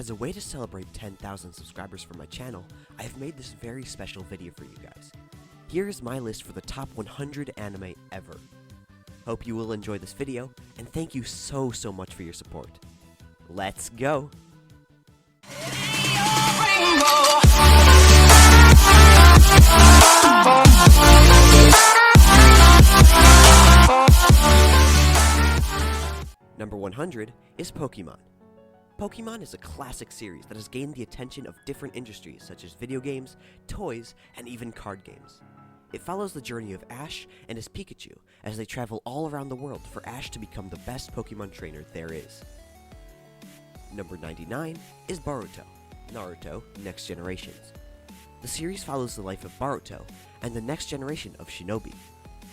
As a way to celebrate 10,000 subscribers for my channel, I have made this very special video for you guys. Here is my list for the top 100 anime ever. Hope you will enjoy this video, and thank you so much for your support. Let's go! Number 100 is Pokemon. Pokemon is a classic series that has gained the attention of different industries such as video games, toys, and even card games. It follows the journey of Ash and his Pikachu as they travel all around the world for Ash to become the best Pokemon trainer there is. Number 99 is Boruto, Naruto Next Generations. The series follows the life of Boruto and the next generation of shinobi.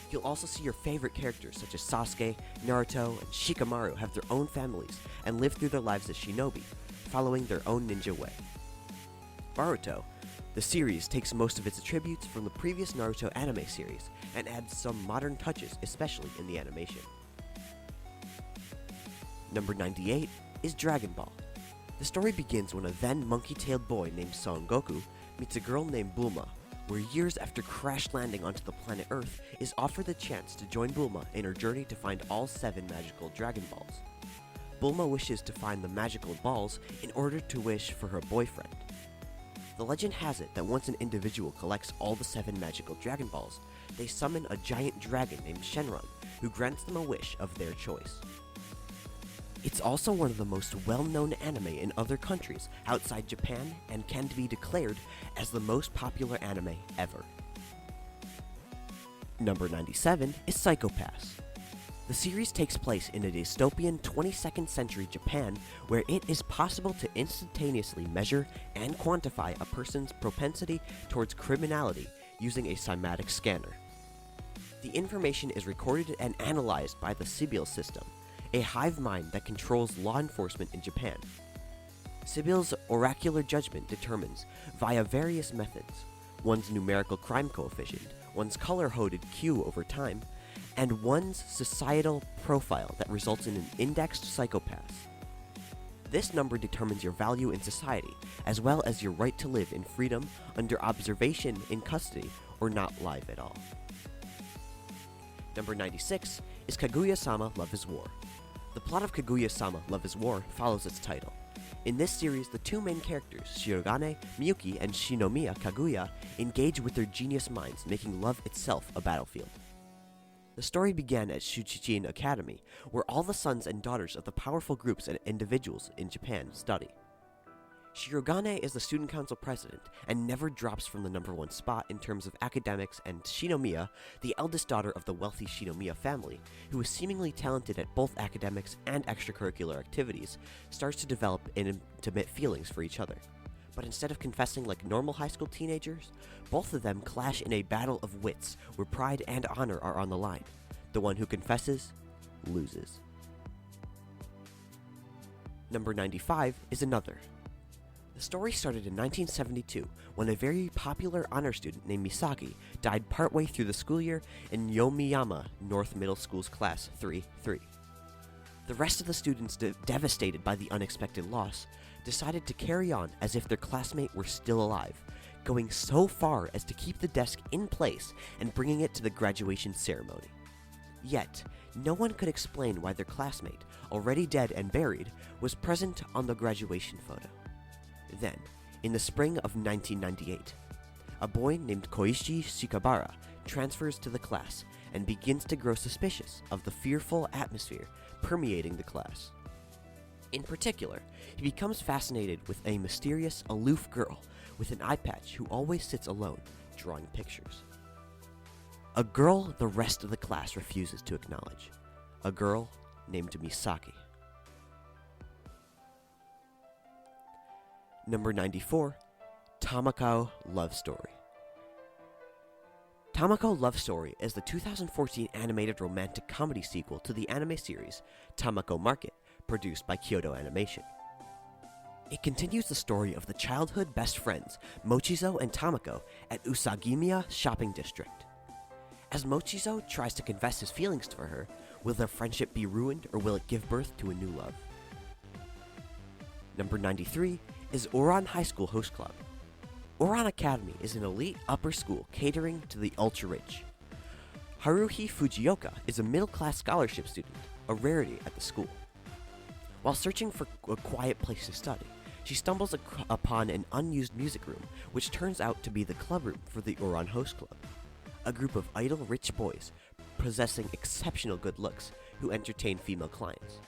You'll also see your favorite characters such as Sasuke, Naruto, and Shikamaru have their own families and live through their lives as shinobi, following their own ninja way. Boruto, the series takes most of its attributes from the previous Naruto anime series and adds some modern touches, especially in the animation. Number 98 is Dragon Ball. The story begins when a then monkey-tailed boy named Son Goku meets a girl named Bulma, where years after crash landing onto the planet Earth is offered the chance to join Bulma in her journey to find all 7 magical Dragon Balls. Bulma wishes to find the magical balls in order to wish for her boyfriend. The legend has it that once an individual collects all the 7 magical Dragon Balls, they summon a giant dragon named Shenron, who grants them a wish of their choice. It's also one of the most well-known anime in other countries outside Japan and can be declared as the most popular anime ever. Number 97 is Psycho Pass. The series takes place in a dystopian 22nd century Japan where it is possible to instantaneously measure and quantify a person's propensity towards criminality using a cymatic scanner. The information is recorded and analyzed by the Sibyl system, a hive mind that controls law enforcement in Japan. Sibyl's oracular judgment determines, via various methods, one's numerical crime coefficient, one's color-coded Q over time, and one's societal profile that results in an indexed psychopath. This number determines your value in society, as well as your right to live in freedom, under observation, in custody, or not live at all. Number 96 is Kaguya-sama Love is War. The plot of Kaguya-sama Love is War follows its title. In this series, the 2 main characters, Shirogane Miyuki and Shinomiya Kaguya, engage with their genius minds, making love itself a battlefield. The story began at Shuchiin Academy, where all the sons and daughters of the powerful groups and individuals in Japan study. Shirogane is the student council president and never drops from the number 1 spot in terms of academics, and Shinomiya, the eldest daughter of the wealthy Shinomiya family, who is seemingly talented at both academics and extracurricular activities, starts to develop intimate feelings for each other. But instead of confessing like normal high school teenagers, both of them clash in a battle of wits where pride and honor are on the line. The one who confesses loses. Number 95 is Another. The story started in 1972 when a very popular honor student named Misaki died partway through the school year in Yomiyama North Middle School's class 3-3. The rest of the students, devastated by the unexpected loss, decided to carry on as if their classmate were still alive, going so far as to keep the desk in place and bringing it to the graduation ceremony. Yet, no one could explain why their classmate, already dead and buried, was present on the graduation photo. Then, in the spring of 1998, a boy named Koichi Shikabara transfers to the class and begins to grow suspicious of the fearful atmosphere permeating the class. In particular, he becomes fascinated with a mysterious, aloof girl with an eye patch who always sits alone, drawing pictures. A girl the rest of the class refuses to acknowledge. A girl named Misaki. Number 94, Tamako Love Story. Tamako Love Story is the 2014 animated romantic comedy sequel to the anime series Tamako Market, produced by Kyoto Animation. It continues the story of the childhood best friends Mochizo and Tamako at Usagimiya Shopping District. As Mochizo tries to confess his feelings for her, will their friendship be ruined or will it give birth to a new love? Number 93 is Ouran High School Host Club. Ouran Academy is an elite upper school catering to the ultra-rich. Haruhi Fujioka is a middle-class scholarship student, a rarity at the school. While searching for a quiet place to study, she stumbles upon an unused music room, which turns out to be the club room for the Ouran Host Club, a group of idle rich boys possessing exceptional good looks who entertain female clients.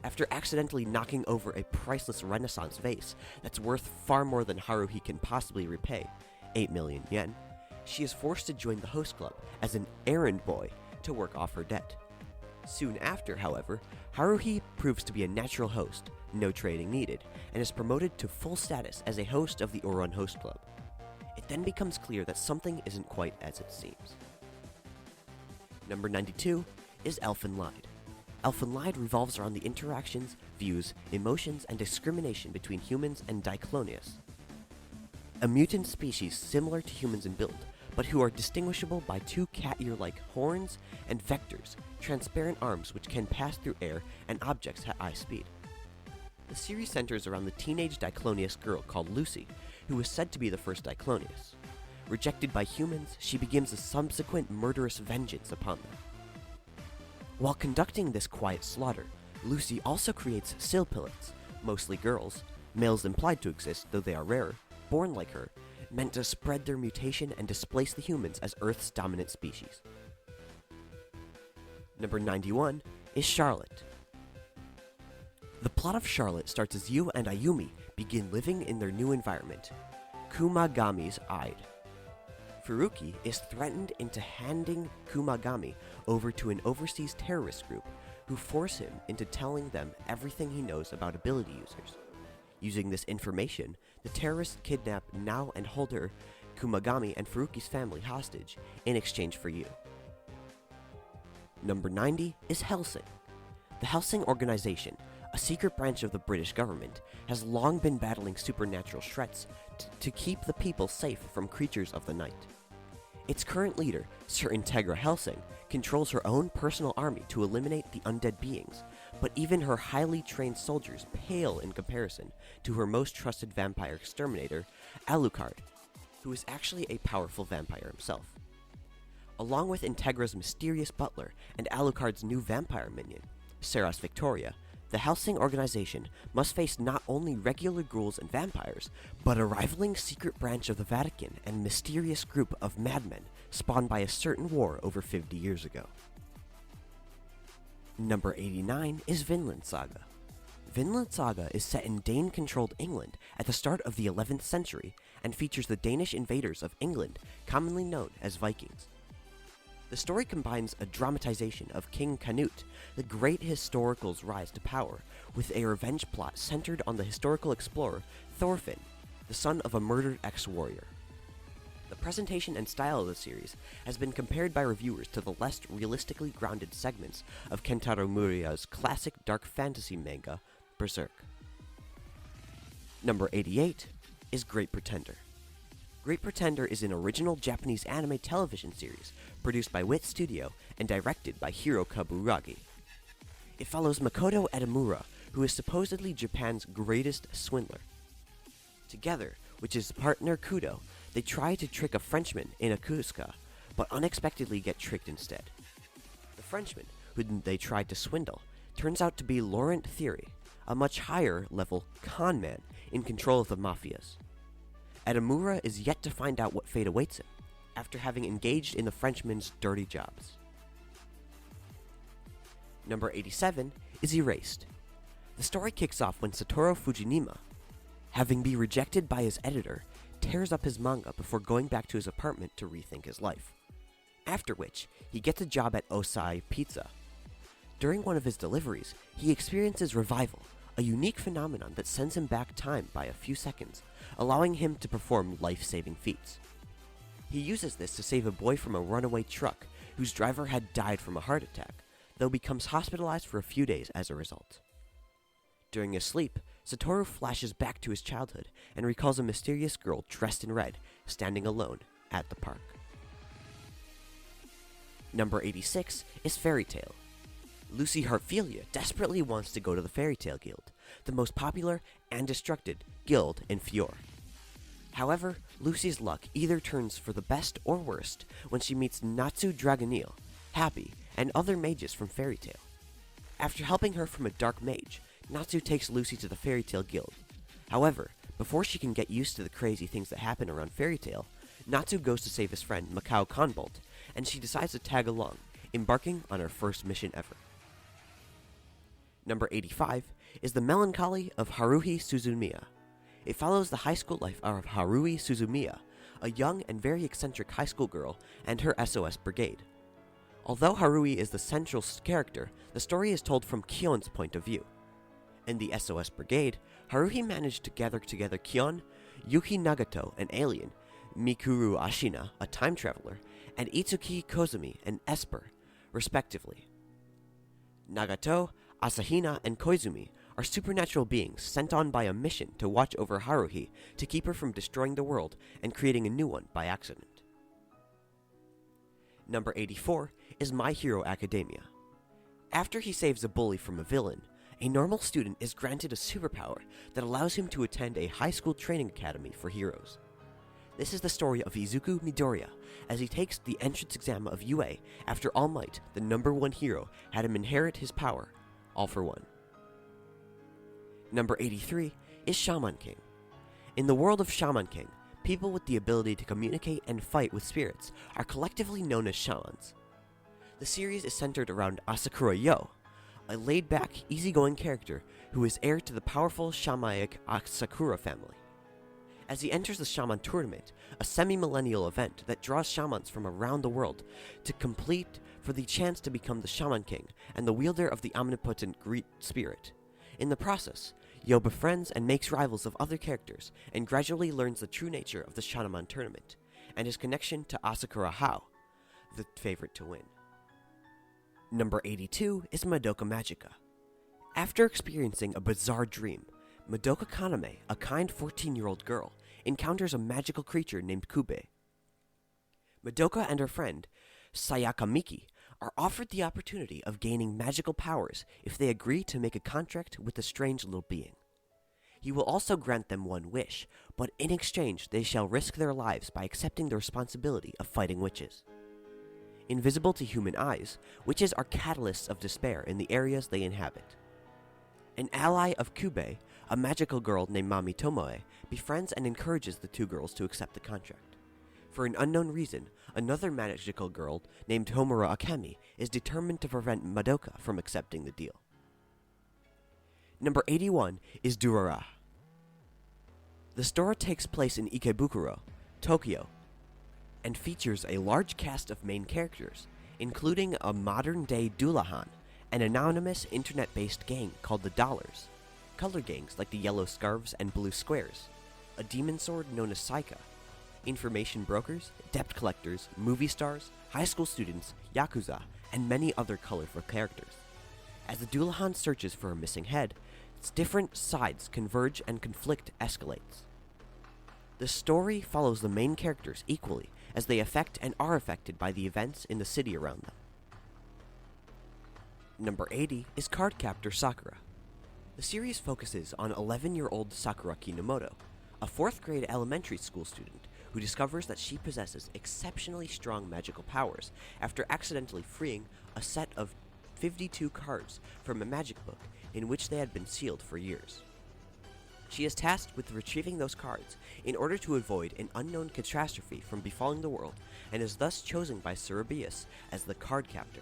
After accidentally knocking over a priceless Renaissance vase that's worth far more than Haruhi can possibly repay, 8 million yen, she is forced to join the host club as an errand boy to work off her debt. Soon after, however, Haruhi proves to be a natural host, no training needed, and is promoted to full status as a host of the Ouran Host Club. It then becomes clear that something isn't quite as it seems. Number 92 is Elfen Lied. Elfen Lied revolves around the interactions, views, emotions, and discrimination between humans and Diclonius, a mutant species similar to humans in build, but who are distinguishable by two cat ear-like horns and vectors, transparent arms which can pass through air and objects at high speed. The series centers around the teenage Diclonius girl called Lucy, who is said to be the first Diclonius. Rejected by humans, she begins a subsequent murderous vengeance upon them. While conducting this quiet slaughter, Lucy also creates Silpillets, mostly girls, males implied to exist though they are rare, born like her, meant to spread their mutation and displace the humans as Earth's dominant species. Number 91 is Charlotte. The plot of Charlotte starts as Yu and Ayumi begin living in their new environment, Kumagami's Ide. Furuki is threatened into handing Kumagami over to an overseas terrorist group who force him into telling them everything he knows about ability users. Using this information, the terrorists kidnap now and hold her, Kumagami, and Furuki's family hostage in exchange for Yu. Number 90 is Hellsing. The Hellsing organization, a secret branch of the British government, has long been battling supernatural threats to keep the people safe from creatures of the night. Its current leader, Sir Integra Hellsing, controls her own personal army to eliminate the undead beings, but even her highly trained soldiers pale in comparison to her most trusted vampire exterminator, Alucard, who is actually a powerful vampire himself. Along with Integra's mysterious butler and Alucard's new vampire minion, Seras Victoria, the Hellsing organization must face not only regular ghouls and vampires, but a rivaling secret branch of the Vatican and mysterious group of madmen spawned by a certain war over 50 years ago. Number 89 is Vinland Saga. Vinland Saga is set in Dane-controlled England at the start of the 11th century and features the Danish invaders of England, commonly known as Vikings. The story combines a dramatization of King Canute, the great historical's rise to power, with a revenge plot centered on the historical explorer Thorfinn, the son of a murdered ex-warrior. The presentation and style of the series has been compared by reviewers to the less realistically grounded segments of Kentaro Miura's classic dark fantasy manga, Berserk. Number 88 is Great Pretender. Great Pretender is an original Japanese anime television series produced by Wit Studio and directed by Hiro Kaburagi. It follows Makoto Edamura, who is supposedly Japan's greatest swindler. Together, with his partner Kudo, they try to trick a Frenchman in Akusuka, but unexpectedly get tricked instead. The Frenchman, who they tried to swindle, turns out to be Laurent Thierry, a much higher-level con man in control of the mafias. Edamura is yet to find out what fate awaits him, after having engaged in the Frenchman's dirty jobs. Number 87 is Erased. The story kicks off when Satoru Fujinuma, having been rejected by his editor, tears up his manga before going back to his apartment to rethink his life. After which, he gets a job at Osai Pizza. During one of his deliveries, he experiences revival, a unique phenomenon that sends him back time by a few seconds, allowing him to perform life-saving feats. He uses this to save a boy from a runaway truck whose driver had died from a heart attack, though becomes hospitalized for a few days as a result. During his sleep, Satoru flashes back to his childhood and recalls a mysterious girl dressed in red, standing alone at the park. Number 86 is Fairy Tail. Lucy Heartfilia desperately wants to go to the Fairy Tail Guild, the most popular and destructed guild in Fjord. However, Lucy's luck either turns for the best or worst when she meets Natsu Dragoneel, Happy, and other mages from Fairy Tail. After helping her from a dark mage, Natsu takes Lucy to the Fairy Tail Guild. However, before she can get used to the crazy things that happen around Fairy Tail, Natsu goes to save his friend Macau Conbolt, and she decides to tag along, embarking on her first mission ever. Number 85 is The Melancholy of Haruhi Suzumiya. It follows the high school life of Haruhi Suzumiya, a young and very eccentric high school girl, and her SOS brigade. Although Haruhi is the central character, the story is told from Kion's point of view. In the SOS brigade, Haruhi managed to gather together Kion, Yuki Nagato, an alien, Mikuru Ashina, a time traveler, and Itsuki Kozumi, an Esper, respectively. Nagato, Asahina, and Koizumi are supernatural beings sent on by a mission to watch over Haruhi to keep her from destroying the world and creating a new one by accident. Number 84 is My Hero Academia. After he saves a bully from a villain, a normal student is granted a superpower that allows him to attend a high school training academy for heroes. This is the story of Izuku Midoriya as he takes the entrance exam of UA after All Might, the number one hero, had him inherit his power, all for one. Number 83 is Shaman King. In the world of Shaman King, people with the ability to communicate and fight with spirits are collectively known as shamans. The series is centered around Asakura Yo, a laid-back, easygoing character who is heir to the powerful shamanic Asakura family. As he enters the Shaman Tournament, a semi-millennial event that draws shamans from around the world to compete for the chance to become the Shaman King and the wielder of the omnipotent Great Spirit. In the process, Yo befriends and makes rivals of other characters and gradually learns the true nature of the Shaman Tournament and his connection to Asakura Hao, the favorite to win. Number 82 is Madoka Magica. After experiencing a bizarre dream, Madoka Kaname, a kind 14-year-old girl, encounters a magical creature named Kube. Madoka and her friend, Sayaka Miki, are offered the opportunity of gaining magical powers if they agree to make a contract with the strange little being. He will also grant them one wish, but in exchange they shall risk their lives by accepting the responsibility of fighting witches. Invisible to human eyes, witches are catalysts of despair in the areas they inhabit. An ally of Kube, a magical girl named Mami Tomoe, befriends and encourages the two girls to accept the contract. For an unknown reason, another magical girl named Homura Akemi is determined to prevent Madoka from accepting the deal. Number 81 is Durara. The story takes place in Ikebukuro, Tokyo, and features a large cast of main characters, including a modern-day Dullahan, an anonymous internet-based gang called the Dollars, color gangs like the Yellow Scarves and Blue Squares, a demon sword known as Saika, information brokers, debt collectors, movie stars, high school students, Yakuza, and many other colorful characters. As the Dullahan searches for a missing head, its different sides converge and conflict escalates. The story follows the main characters equally as they affect and are affected by the events in the city around them. Number 80 is Cardcaptor Sakura. The series focuses on 11-year-old Sakura Kinomoto, a 4th grade elementary school student who discovers that she possesses exceptionally strong magical powers after accidentally freeing a set of 52 cards from a magic book in which they had been sealed for years. She is tasked with retrieving those cards in order to avoid an unknown catastrophe from befalling the world, and is thus chosen by Cerebius as the card captor.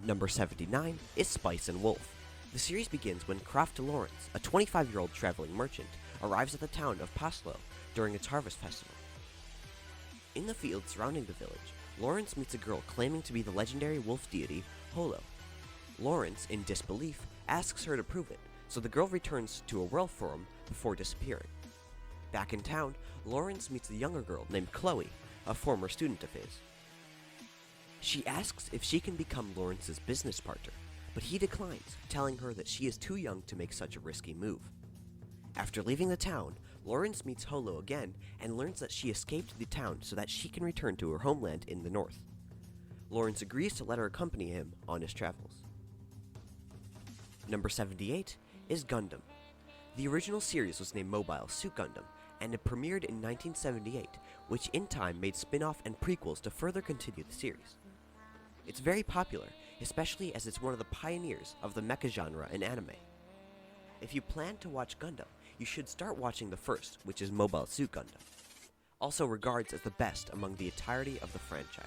Number 79 is Spice and Wolf. The series begins when Croft Lawrence, a 25-year-old traveling merchant, arrives at the town of Paslo during its harvest festival. In the fields surrounding the village, Lawrence meets a girl claiming to be the legendary wolf deity Holo. Lawrence, in disbelief, asks her to prove it, so the girl returns to a world forum before disappearing. Back in town, Lawrence meets a younger girl named Chloe, a former student of his. She asks if she can become Lawrence's business partner, but he declines, telling her that she is too young to make such a risky move. After leaving the town, Lawrence meets Holo again and learns that she escaped the town so that she can return to her homeland in the north. Lawrence agrees to let her accompany him on his travels. Number 78 is Gundam. The original series was named Mobile Suit Gundam, and it premiered in 1978, which in time made spin-off and prequels to further continue the series. It's very popular, especially as it's one of the pioneers of the mecha genre in anime. If you plan to watch Gundam, you should start watching the first, which is Mobile Suit Gundam, also regards as the best among the entirety of the franchise.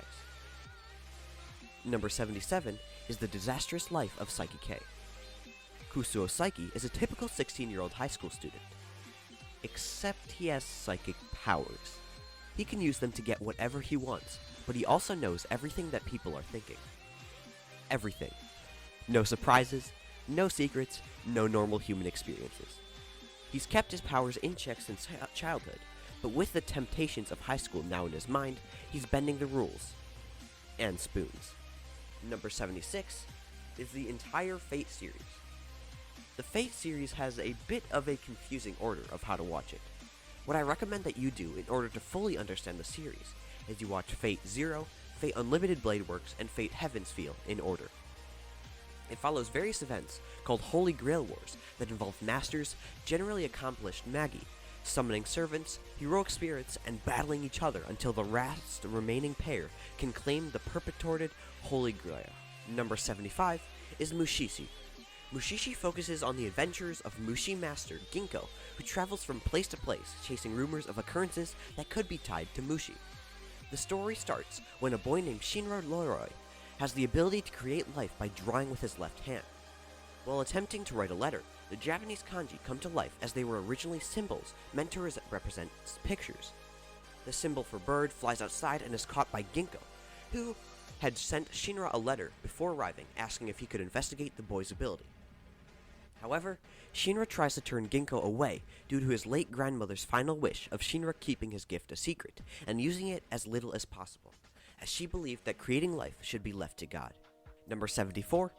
Number 77 is The Disastrous Life of Saiki K. Kusuo Saiki is a typical 16-year-old high school student, except he has psychic powers. He can use them to get whatever he wants, but he also knows everything that people are thinking. Everything. No surprises, no secrets, no normal human experiences. He's kept his powers in check since childhood, but with the temptations of high school now in his mind, he's bending the rules. And spoons. Number 76 is the entire Fate series. The Fate series has a bit of a confusing order of how to watch it. What I recommend that you do in order to fully understand the series is you watch Fate Zero, Fate Unlimited Blade Works, and Fate Heaven's Feel in order. It follows various events called Holy Grail Wars that involve masters, generally accomplished Magi, summoning servants, heroic spirits, and battling each other until the last remaining pair can claim the purported Holy Grail. Number 75 is Mushishi. Mushishi focuses on the adventures of Mushi Master Ginko, who travels from place to place, chasing rumors of occurrences that could be tied to Mushi. The story starts when a boy named Shinra Leroy has the ability to create life by drawing with his left hand. While attempting to write a letter, the Japanese kanji come to life as they were originally symbols meant to represent pictures. The symbol for bird flies outside and is caught by Ginko, who had sent Shinra a letter before arriving asking if he could investigate the boy's ability. However, Shinra tries to turn Ginko away due to his late grandmother's final wish of Shinra keeping his gift a secret and using it as little as possible, as she believed that creating life should be left to God. Number 74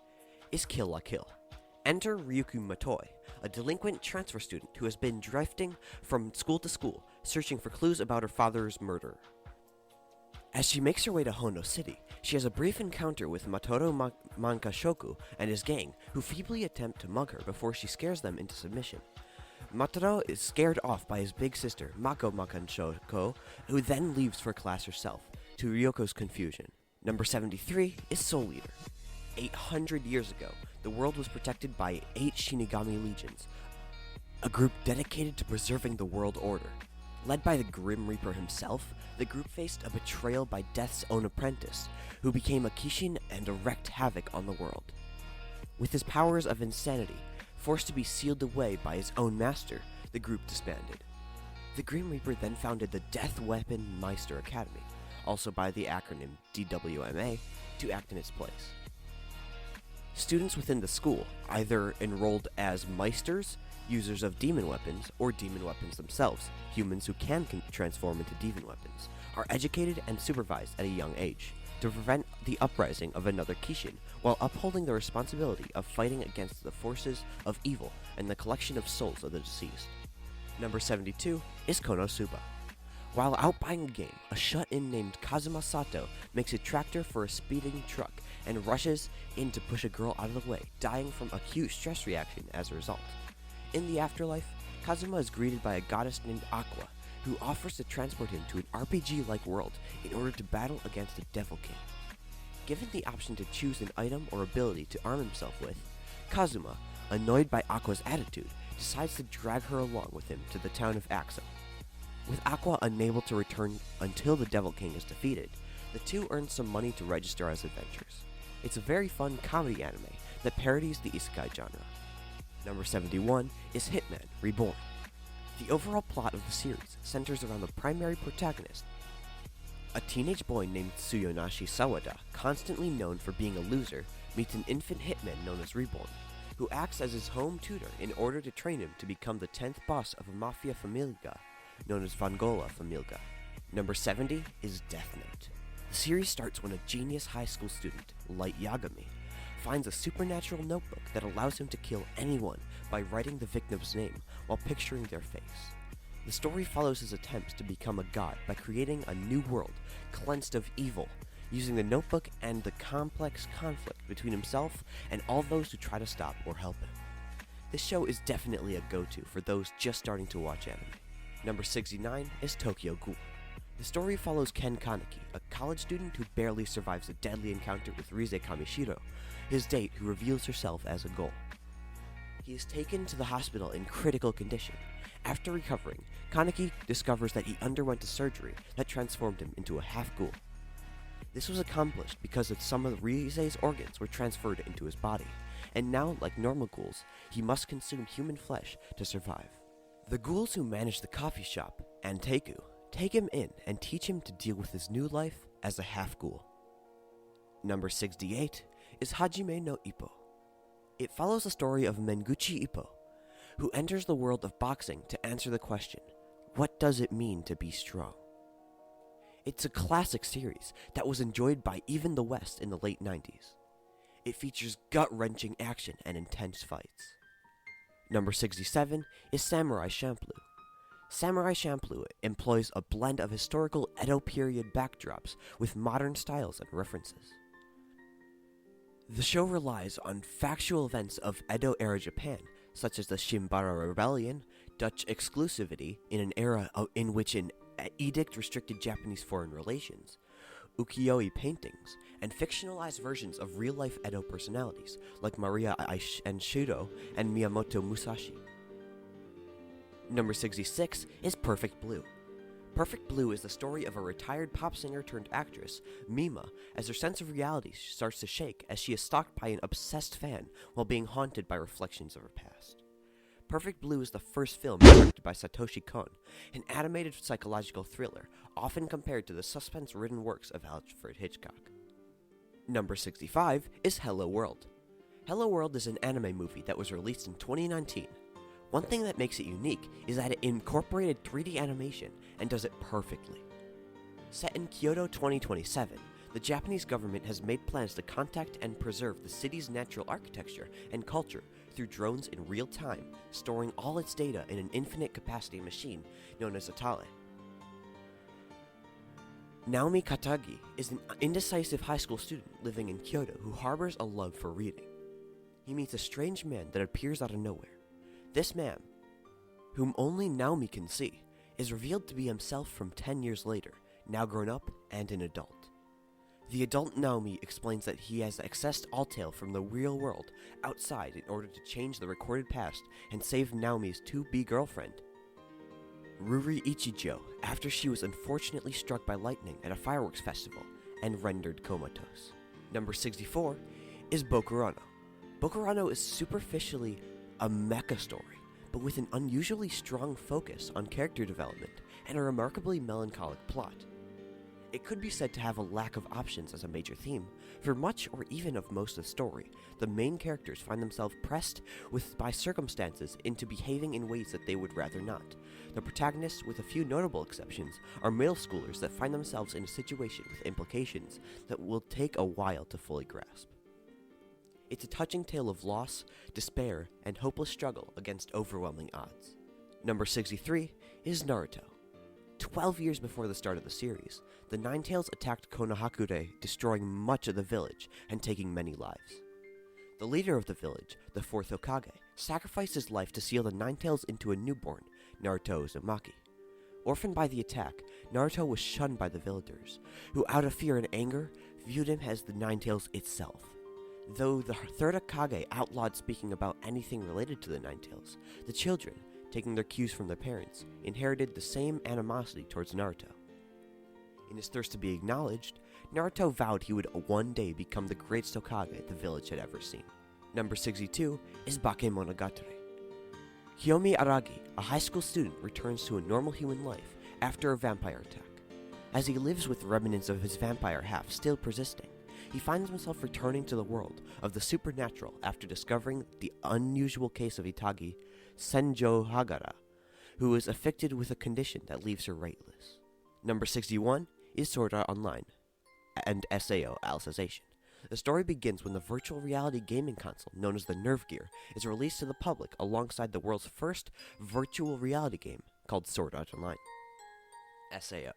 is Kill la Kill. Enter Ryuko Matoi, a delinquent transfer student who has been drifting from school to school, searching for clues about her father's murder. As she makes her way to Hondo City, she has a brief encounter with Matoto Mankashoku and his gang, who feebly attempt to mug her before she scares them into submission. Matoto is scared off by his big sister, Mako Mankashoku, who then leaves for class herself, to Ryoko's confusion. Number 73 is Soul Eater. 800 years ago, the world was protected by 8 Shinigami Legions, a group dedicated to preserving the world order. Led by the Grim Reaper himself, the group faced a betrayal by Death's own apprentice, who became a Kishin and wreaked havoc on the world. With his powers of insanity, forced to be sealed away by his own master, the group disbanded. The Grim Reaper then founded the Death Weapon Meister Academy, also by the acronym DWMA, to act in its place. Students within the school either enrolled as Meisters, users of demon weapons, or demon weapons themselves, humans who can transform into demon weapons, are educated and supervised at a young age to prevent the uprising of another Kishin while upholding the responsibility of fighting against the forces of evil and the collection of souls of the deceased. Number 72 is Konosuba. While out buying a game, a shut-in named Kazuma Sato makes a tractor for a speeding truck and rushes in to push a girl out of the way, dying from acute stress reaction as a result. In the afterlife, Kazuma is greeted by a goddess named Aqua, who offers to transport him to an RPG-like world in order to battle against the Devil King. Given the option to choose an item or ability to arm himself with, Kazuma, annoyed by Aqua's attitude, decides to drag her along with him to the town of Axum. With Aqua unable to return until the Devil King is defeated, the two earn some money to register as adventurers. It's a very fun comedy anime that parodies the isekai genre. Number 71 is Hitman Reborn. The overall plot of the series centers around the primary protagonist, a teenage boy named Tsuyonashi Sawada, constantly known for being a loser, meets an infant hitman known as Reborn, who acts as his home tutor in order to train him to become the 10th boss of a mafia familia known as Vangola Familia. Number 70 is Death Note. The series starts when a genius high school student, Light Yagami, finds a supernatural notebook that allows him to kill anyone by writing the victim's name while picturing their face. The story follows his attempts to become a god by creating a new world cleansed of evil, using the notebook and the complex conflict between himself and all those who try to stop or help him. This show is definitely a go-to for those just starting to watch anime. Number 69 is Tokyo Ghoul. The story follows Ken Kaneki, a college student who barely survives a deadly encounter with Rize Kamishiro, his date who reveals herself as a ghoul. He is taken to the hospital in critical condition. After recovering, Kaneki discovers that he underwent a surgery that transformed him into a half-ghoul. This was accomplished because some of Rize's organs were transferred into his body, and now, like normal ghouls, he must consume human flesh to survive. The ghouls who manage the coffee shop, Anteiku, take him in and teach him to deal with his new life as a half-ghoul. Number 68 is Hajime no Ippo. It follows the story of Menguchi Ippo, who enters the world of boxing to answer the question, what does it mean to be strong? It's a classic series that was enjoyed by even the West in the late 90s. It features gut-wrenching action and intense fights. Number 67 is Samurai Champloo. Samurai Champloo employs a blend of historical Edo period backdrops with modern styles and references. The show relies on factual events of Edo-era Japan, such as the Shimbara Rebellion, Dutch exclusivity in an era in which an edict restricted Japanese foreign relations, ukiyo-e paintings, and fictionalized versions of real-life Edo personalities like Maria Enshido and Miyamoto Musashi. Number 66 is Perfect Blue. Perfect Blue is the story of a retired pop singer turned actress, Mima, as her sense of reality starts to shake as she is stalked by an obsessed fan while being haunted by reflections of her past. Perfect Blue is the first film directed by Satoshi Kon, an animated psychological thriller, often compared to the suspense-ridden works of Alfred Hitchcock. Number 65 is Hello World. Hello World is an anime movie that was released in 2019. One thing that makes it unique is that it incorporated 3D animation and does it perfectly. Set in Kyoto 2027, the Japanese government has made plans to contact and preserve the city's natural architecture and culture through drones in real time, storing all its data in an infinite capacity machine known as Atale. Naomi Katagi is an indecisive high school student living in Kyoto who harbors a love for reading. He meets a strange man that appears out of nowhere. This man, whom only Naomi can see, is revealed to be himself from 10 years later, now grown up and an adult. The adult Naomi explains that he has accessed Altail from the real world outside in order to change the recorded past and save Naomi's to-be girlfriend, Ruri Ichijo, after she was unfortunately struck by lightning at a fireworks festival and rendered comatose. Number 64 is Bokurano. Bokurano is superficially a mecha story, but with an unusually strong focus on character development and a remarkably melancholic plot. It could be said to have a lack of options as a major theme. For much or even of most of the story, the main characters find themselves pressed by circumstances into behaving in ways that they would rather not. The protagonists, with a few notable exceptions, are middle schoolers that find themselves in a situation with implications that will take a while to fully grasp. It's a touching tale of loss, despair, and hopeless struggle against overwhelming odds. Number 63 is Naruto. 12 years before the start of the series, the Ninetales attacked Konohakure, destroying much of the village and taking many lives. The leader of the village, the fourth Hokage, sacrificed his life to seal the Ninetales into a newborn, Naruto Uzumaki. Orphaned by the attack, Naruto was shunned by the villagers, who out of fear and anger, viewed him as the Ninetales itself. Though the third Hokage outlawed speaking about anything related to the Ninetales, the children, taking their cues from their parents, inherited the same animosity towards Naruto. In his thirst to be acknowledged, Naruto vowed he would one day become the greatest Hokage the village had ever seen. Number 62 is Bakemonogatari. Kiyomi Aragi, a high school student, returns to a normal human life after a vampire attack. As he lives with remnants of his vampire half still persisting, he finds himself returning to the world of the supernatural after discovering the unusual case of Itagi, Senjo Hagara, who is afflicted with a condition that leaves her rightless. Number 61 is Sword Art Online and SAO Alicization. The story begins when the virtual reality gaming console known as the Nerve Gear is released to the public alongside the world's first virtual reality game called Sword Art Online. SAO.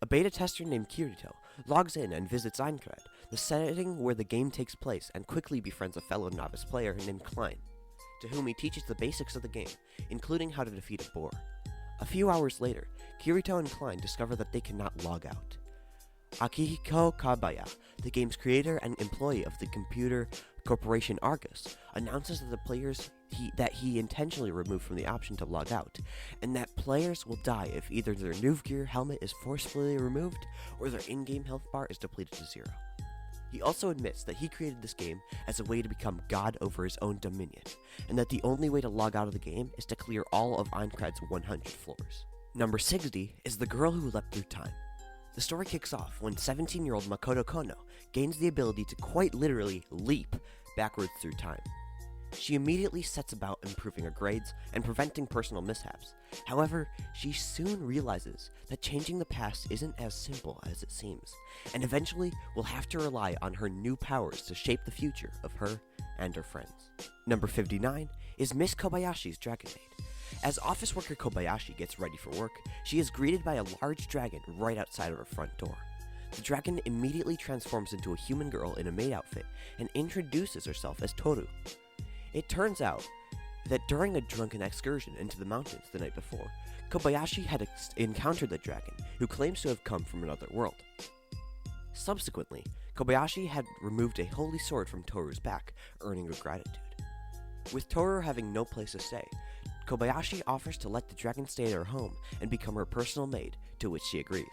A beta tester named Kirito logs in and visits Aincrad, the setting where the game takes place, and quickly befriends a fellow novice player named Klein, to whom he teaches the basics of the game, including how to defeat a boar. A few hours later, Kirito and Klein discover that they cannot log out. Akihiko Kabaya, the game's creator and employee of the computer corporation Argus, announces that the players he intentionally removed from the option to log out, and that players will die if either their Nuvgear helmet is forcefully removed or their in-game health bar is depleted to 0. He also admits that he created this game as a way to become god over his own dominion, and that the only way to log out of the game is to clear all of Aincrad's 100 floors. Number 60 is The Girl Who Leapt Through Time. The story kicks off when 17-year-old Makoto Kono gains the ability to quite literally leap backwards through time. She immediately sets about improving her grades and preventing personal mishaps. However, she soon realizes that changing the past isn't as simple as it seems, and eventually will have to rely on her new powers to shape the future of her and her friends. Number 59 is Miss Kobayashi's Dragon Maid. As office worker Kobayashi gets ready for work, she is greeted by a large dragon right outside of her front door. The dragon immediately transforms into a human girl in a maid outfit and introduces herself as Toru. It turns out that during a drunken excursion into the mountains the night before, Kobayashi had encountered the dragon, who claims to have come from another world. Subsequently, Kobayashi had removed a holy sword from Toru's back, earning her gratitude. With Toru having no place to stay, Kobayashi offers to let the dragon stay at her home and become her personal maid, to which she agrees.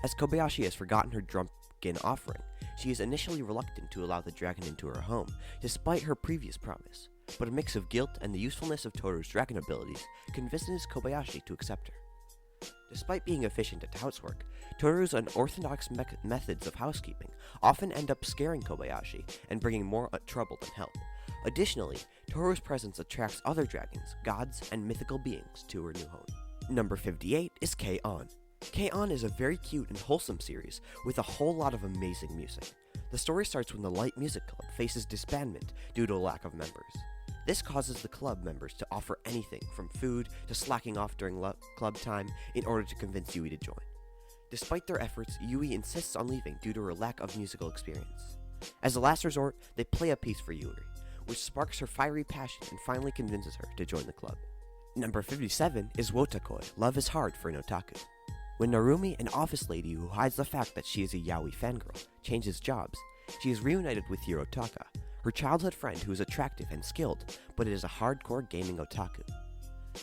As Kobayashi has forgotten her drunken offering, she is initially reluctant to allow the dragon into her home, despite her previous promise. But a mix of guilt and the usefulness of Toru's dragon abilities convinces Kobayashi to accept her. Despite being efficient at housework, Toru's unorthodox methods of housekeeping often end up scaring Kobayashi and bringing more trouble than help. Additionally, Toru's presence attracts other dragons, gods, and mythical beings to her new home. Number 58 is K-On! K-On! Is a very cute and wholesome series with a whole lot of amazing music. The story starts when the Light Music Club faces disbandment due to a lack of members. This causes the club members to offer anything from food to slacking off during club time in order to convince Yui to join. Despite their efforts, Yui insists on leaving due to her lack of musical experience. As a last resort, they play a piece for Yui, which sparks her fiery passion and finally convinces her to join the club. Number 57 is Wotakoi, Love is Hard for an Otaku. When Narumi, an office lady who hides the fact that she is a yaoi fangirl, changes jobs, she is reunited with Hirotaka, her childhood friend who is attractive and skilled, but is a hardcore gaming otaku.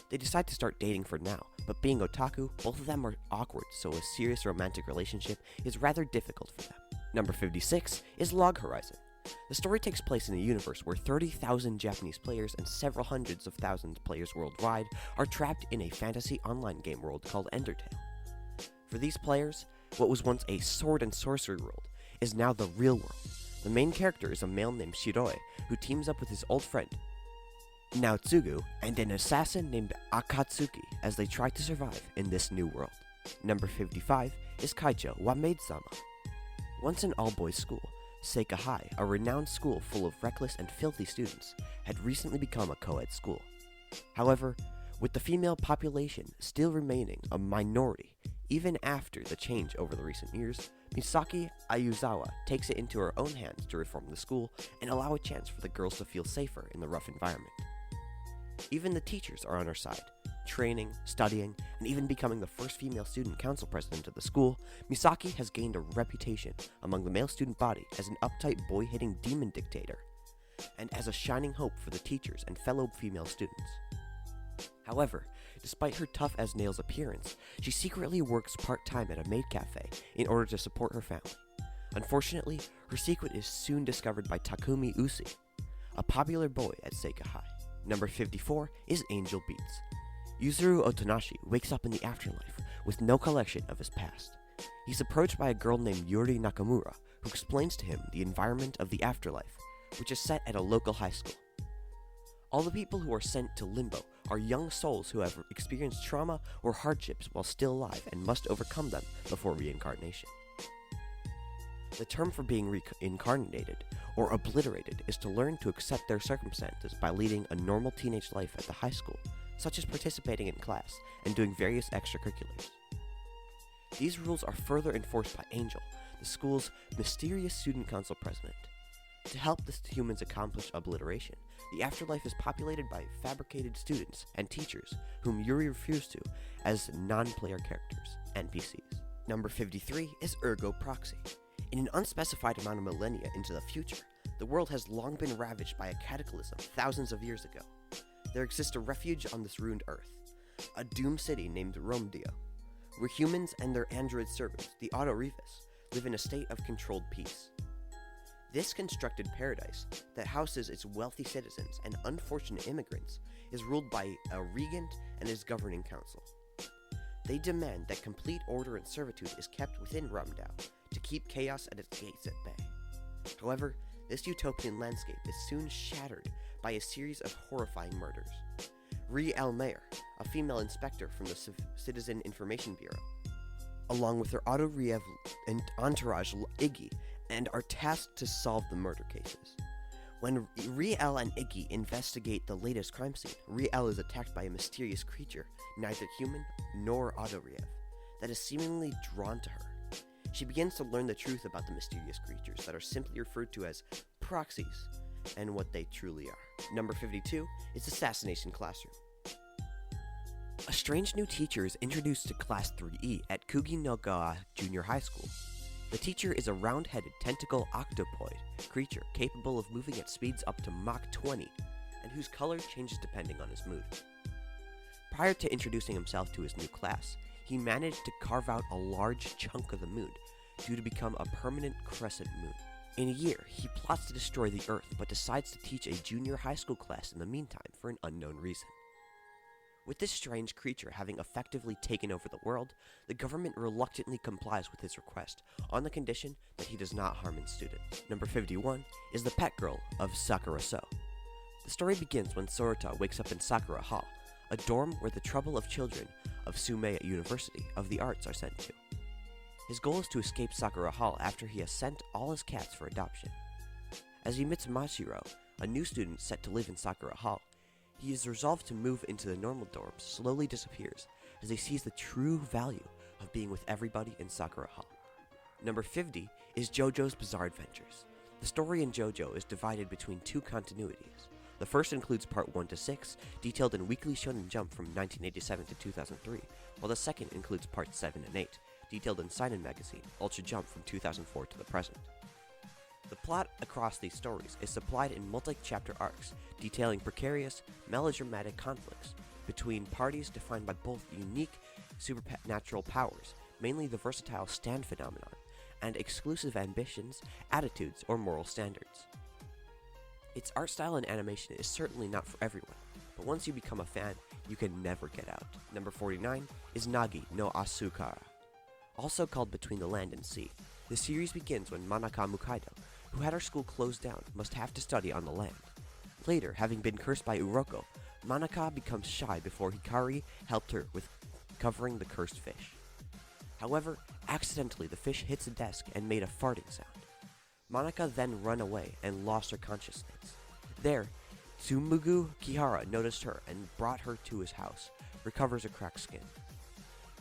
They decide to start dating for now, but being otaku, both of them are awkward, so a serious romantic relationship is rather difficult for them. Number 56 is Log Horizon. The story takes place in a universe where 30,000 Japanese players and several hundreds of thousands of players worldwide are trapped in a fantasy online game world called Endertale. For these players, what was once a sword and sorcery world is now the real world. The main character is a male named Shiroe, who teams up with his old friend, Naotsugu, and an assassin named Akatsuki as they try to survive in this new world. Number 55 is Kaicho wa Maid-sama. Once an all-boys school, Seika High, a renowned school full of reckless and filthy students, had recently become a co-ed school. However, with the female population still remaining a minority, even after the change over the recent years, Misaki Ayuzawa takes it into her own hands to reform the school and allow a chance for the girls to feel safer in the rough environment. Even the teachers are on her side. Training, studying, and even becoming the first female student council president of the school, Misaki has gained a reputation among the male student body as an uptight boy-hitting demon dictator, and as a shining hope for the teachers and fellow female students. However, despite her tough-as-nails appearance, she secretly works part-time at a maid cafe in order to support her family. Unfortunately, her secret is soon discovered by Takumi Usi, a popular boy at Seika High. Number 54 is Angel Beats. Yuzuru Otonashi wakes up in the afterlife with no collection of his past. He's approached by a girl named Yuri Nakamura, who explains to him the environment of the afterlife, which is set at a local high school. All the people who are sent to Limbo are young souls who have experienced trauma or hardships while still alive and must overcome them before reincarnation. The term for being reincarnated or obliterated is to learn to accept their circumstances by leading a normal teenage life at the high school, such as participating in class and doing various extracurriculars. These rules are further enforced by Angel, the school's mysterious student council president. To help the humans accomplish obliteration, the afterlife is populated by fabricated students and teachers, whom Yuri refers to as non-player characters, NPCs. Number 53 is Ergo Proxy. In an unspecified amount of millennia into the future, the world has long been ravaged by a cataclysm thousands of years ago. There exists a refuge on this ruined Earth, a doomed city named Romdio, where humans and their android servants, the Auto Revis, live in a state of controlled peace. This constructed paradise that houses its wealthy citizens and unfortunate immigrants is ruled by a regent and his governing council. They demand that complete order and servitude is kept within Romdio to keep chaos at its gates at bay. However, this utopian landscape is soon shattered by a series of horrifying murders. Rhea L. Mayer, a female inspector from the Citizen Information Bureau, along with her Auto Rev and entourage Iggy, and are tasked to solve the murder cases. When Riel and Iggy investigate the latest crime scene, Riel is attacked by a mysterious creature, neither human nor Auto-Rev, that is seemingly drawn to her. She begins to learn the truth about the mysterious creatures that are simply referred to as proxies, and what they truly are. Number 52 is Assassination Classroom. A strange new teacher is introduced to Class 3E at Kugi-no-Gawa Junior High School. The teacher is a round-headed tentacle octopoid creature capable of moving at speeds up to Mach 20, and whose color changes depending on his mood. Prior to introducing himself to his new class, he managed to carve out a large chunk of the moon due to become a permanent crescent moon. In a year, he plots to destroy the Earth, but decides to teach a junior high school class in the meantime for an unknown reason. With this strange creature having effectively taken over the world, the government reluctantly complies with his request on the condition that he does not harm his students. Number 51 is the pet girl of Sakura So. The story begins when Sorota wakes up in Sakura Hall, a dorm where the trouble of children of Sumei University of the Arts are sent to. His goal is to escape Sakura Hall after he has sent all his cats for adoption. As he meets Machiro, a new student set to live in Sakura Hall, he is resolved to move into the normal dorms, slowly disappears as he sees the true value of being with everybody in Sakura Hall. Number 50 is JoJo's Bizarre Adventures. The story in JoJo is divided between two continuities. The first includes part 1 to 6, detailed in Weekly Shonen Jump from 1987 to 2003, while the second includes parts 7 and 8, detailed in Seinen Magazine, Ultra Jump from 2004 to the present. The plot across these stories is supplied in multi-chapter arcs, detailing precarious, melodramatic conflicts between parties defined by both unique supernatural powers, mainly the versatile stand phenomenon, and exclusive ambitions, attitudes, or moral standards. Its art style and animation is certainly not for everyone, but once you become a fan, you can never get out. Number 49 is Nagi no Asukara. Also called Between the Land and Sea, the series begins when Manaka Mukaido, who had her school closed down, must have to study on the land. Later, having been cursed by Uroko, Manaka becomes shy before Hikari helped her with covering the cursed fish. However, accidentally the fish hits a desk and made a farting sound. Manaka then ran away and lost her consciousness. There, Tsumugu Kihara noticed her and brought her to his house, recovers her cracked skin.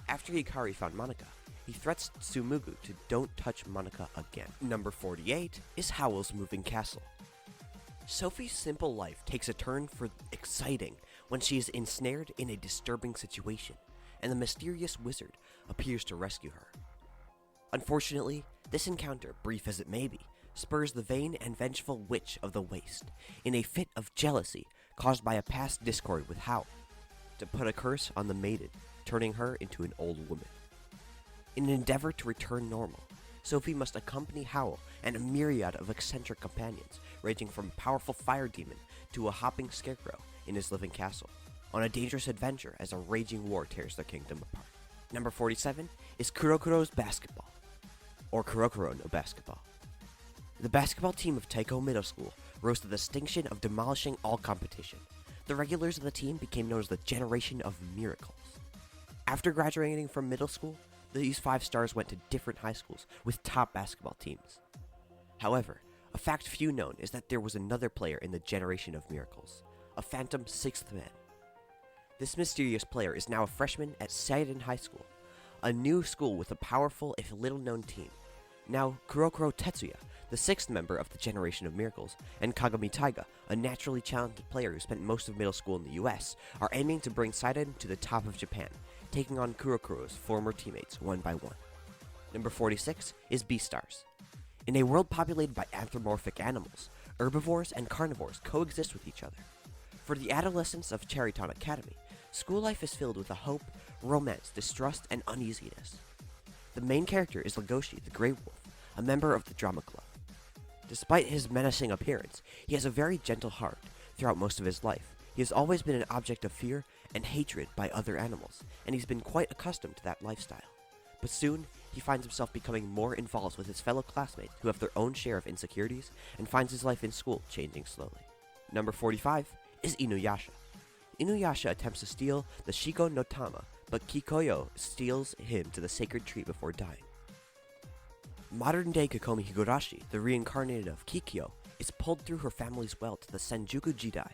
After Hikari found Manaka, he threats Tsumugu to don't touch Manaka again. Number 48 is Howl's Moving Castle. Sophie's simple life takes a turn for exciting when she is ensnared in a disturbing situation, and the mysterious wizard appears to rescue her. Unfortunately, this encounter, brief as it may be, spurs the vain and vengeful Witch of the Waste, in a fit of jealousy caused by a past discord with Howl, to put a curse on the maiden, turning her into an old woman. In an endeavor to return normal, Sophie must accompany Howl and a myriad of eccentric companions, ranging from a powerful fire demon to a hopping scarecrow in his living castle, on a dangerous adventure as a raging war tears their kingdom apart. Number 47 is Kurokuro's Basketball, or Kurokuro no Basketball. The basketball team of Taiko Middle School rose to the distinction of demolishing all competition. The regulars of the team became known as the Generation of Miracles. After graduating from middle school, these 5 stars went to different high schools with top basketball teams. However, a fact few known is that there was another player in the Generation of Miracles, a phantom 6th man. This mysterious player is now a freshman at Seiden High School, a new school with a powerful, if little-known team. Now, Kurokuro Tetsuya, the sixth member of the Generation of Miracles, and Kagami Taiga, a naturally talented player who spent most of middle school in the US, are aiming to bring Saiden to the top of Japan, taking on Kurokuro's former teammates one by one. Number 46 is Beastars. In a world populated by anthropomorphic animals, herbivores and carnivores coexist with each other. For the adolescents of Cherryton Academy, school life is filled with a hope, romance, distrust, and uneasiness. The main character is Legoshi, the Grey Wolf, a member of the drama club. Despite his menacing appearance, he has a very gentle heart. Throughout most of his life, he has always been an object of fear and hatred by other animals, and he's been quite accustomed to that lifestyle. But soon, he finds himself becoming more involved with his fellow classmates who have their own share of insecurities, and finds his life in school changing slowly. Number 45 is Inuyasha. Inuyasha attempts to steal the Shigo no Tama, but Kikoyo steals him to the sacred tree before dying. Modern-day Kokomi Higurashi, the reincarnated of Kikyo, is pulled through her family's well to the Senjuku Jidai.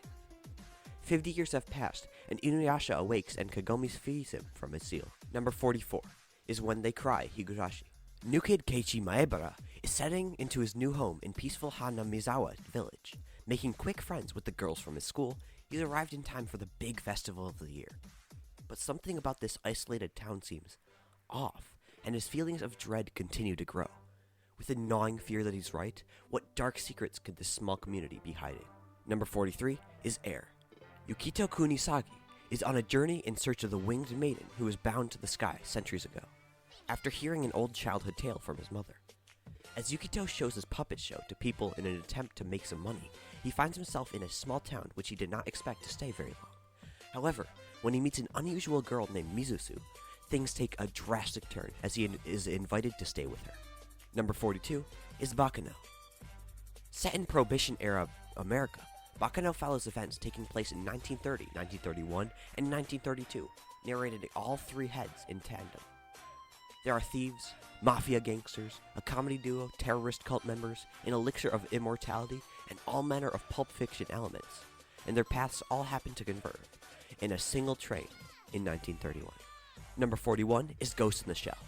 50 years have passed, and Inuyasha awakes and Kagome frees him from his seal. Number 44 is When They Cry Higurashi. New kid Keiichi Maebara is settling into his new home in peaceful Hanamizawa village. Making quick friends with the girls from his school, he's arrived in time for the big festival of the year. But something about this isolated town seems off, and his feelings of dread continue to grow. With a gnawing fear that he's right, what dark secrets could this small community be hiding? Number 43 is Air. Yukito Kunisagi is on a journey in search of the winged maiden who was bound to the sky centuries ago, after hearing an old childhood tale from his mother. As Yukito shows his puppet show to people in an attempt to make some money, he finds himself in a small town which he did not expect to stay very long. However, when he meets an unusual girl named Mizusu, things take a drastic turn as he is invited to stay with her. Number 42 is Baccano. Set in Prohibition-era America, Baccano follows events taking place in 1930, 1931, and 1932, narrated in all three heads in tandem. There are thieves, mafia gangsters, a comedy duo, terrorist cult members, an elixir of immortality, and all manner of pulp fiction elements, and their paths all happen to converge in a single train in 1931. Number 41 is Ghost in the Shell.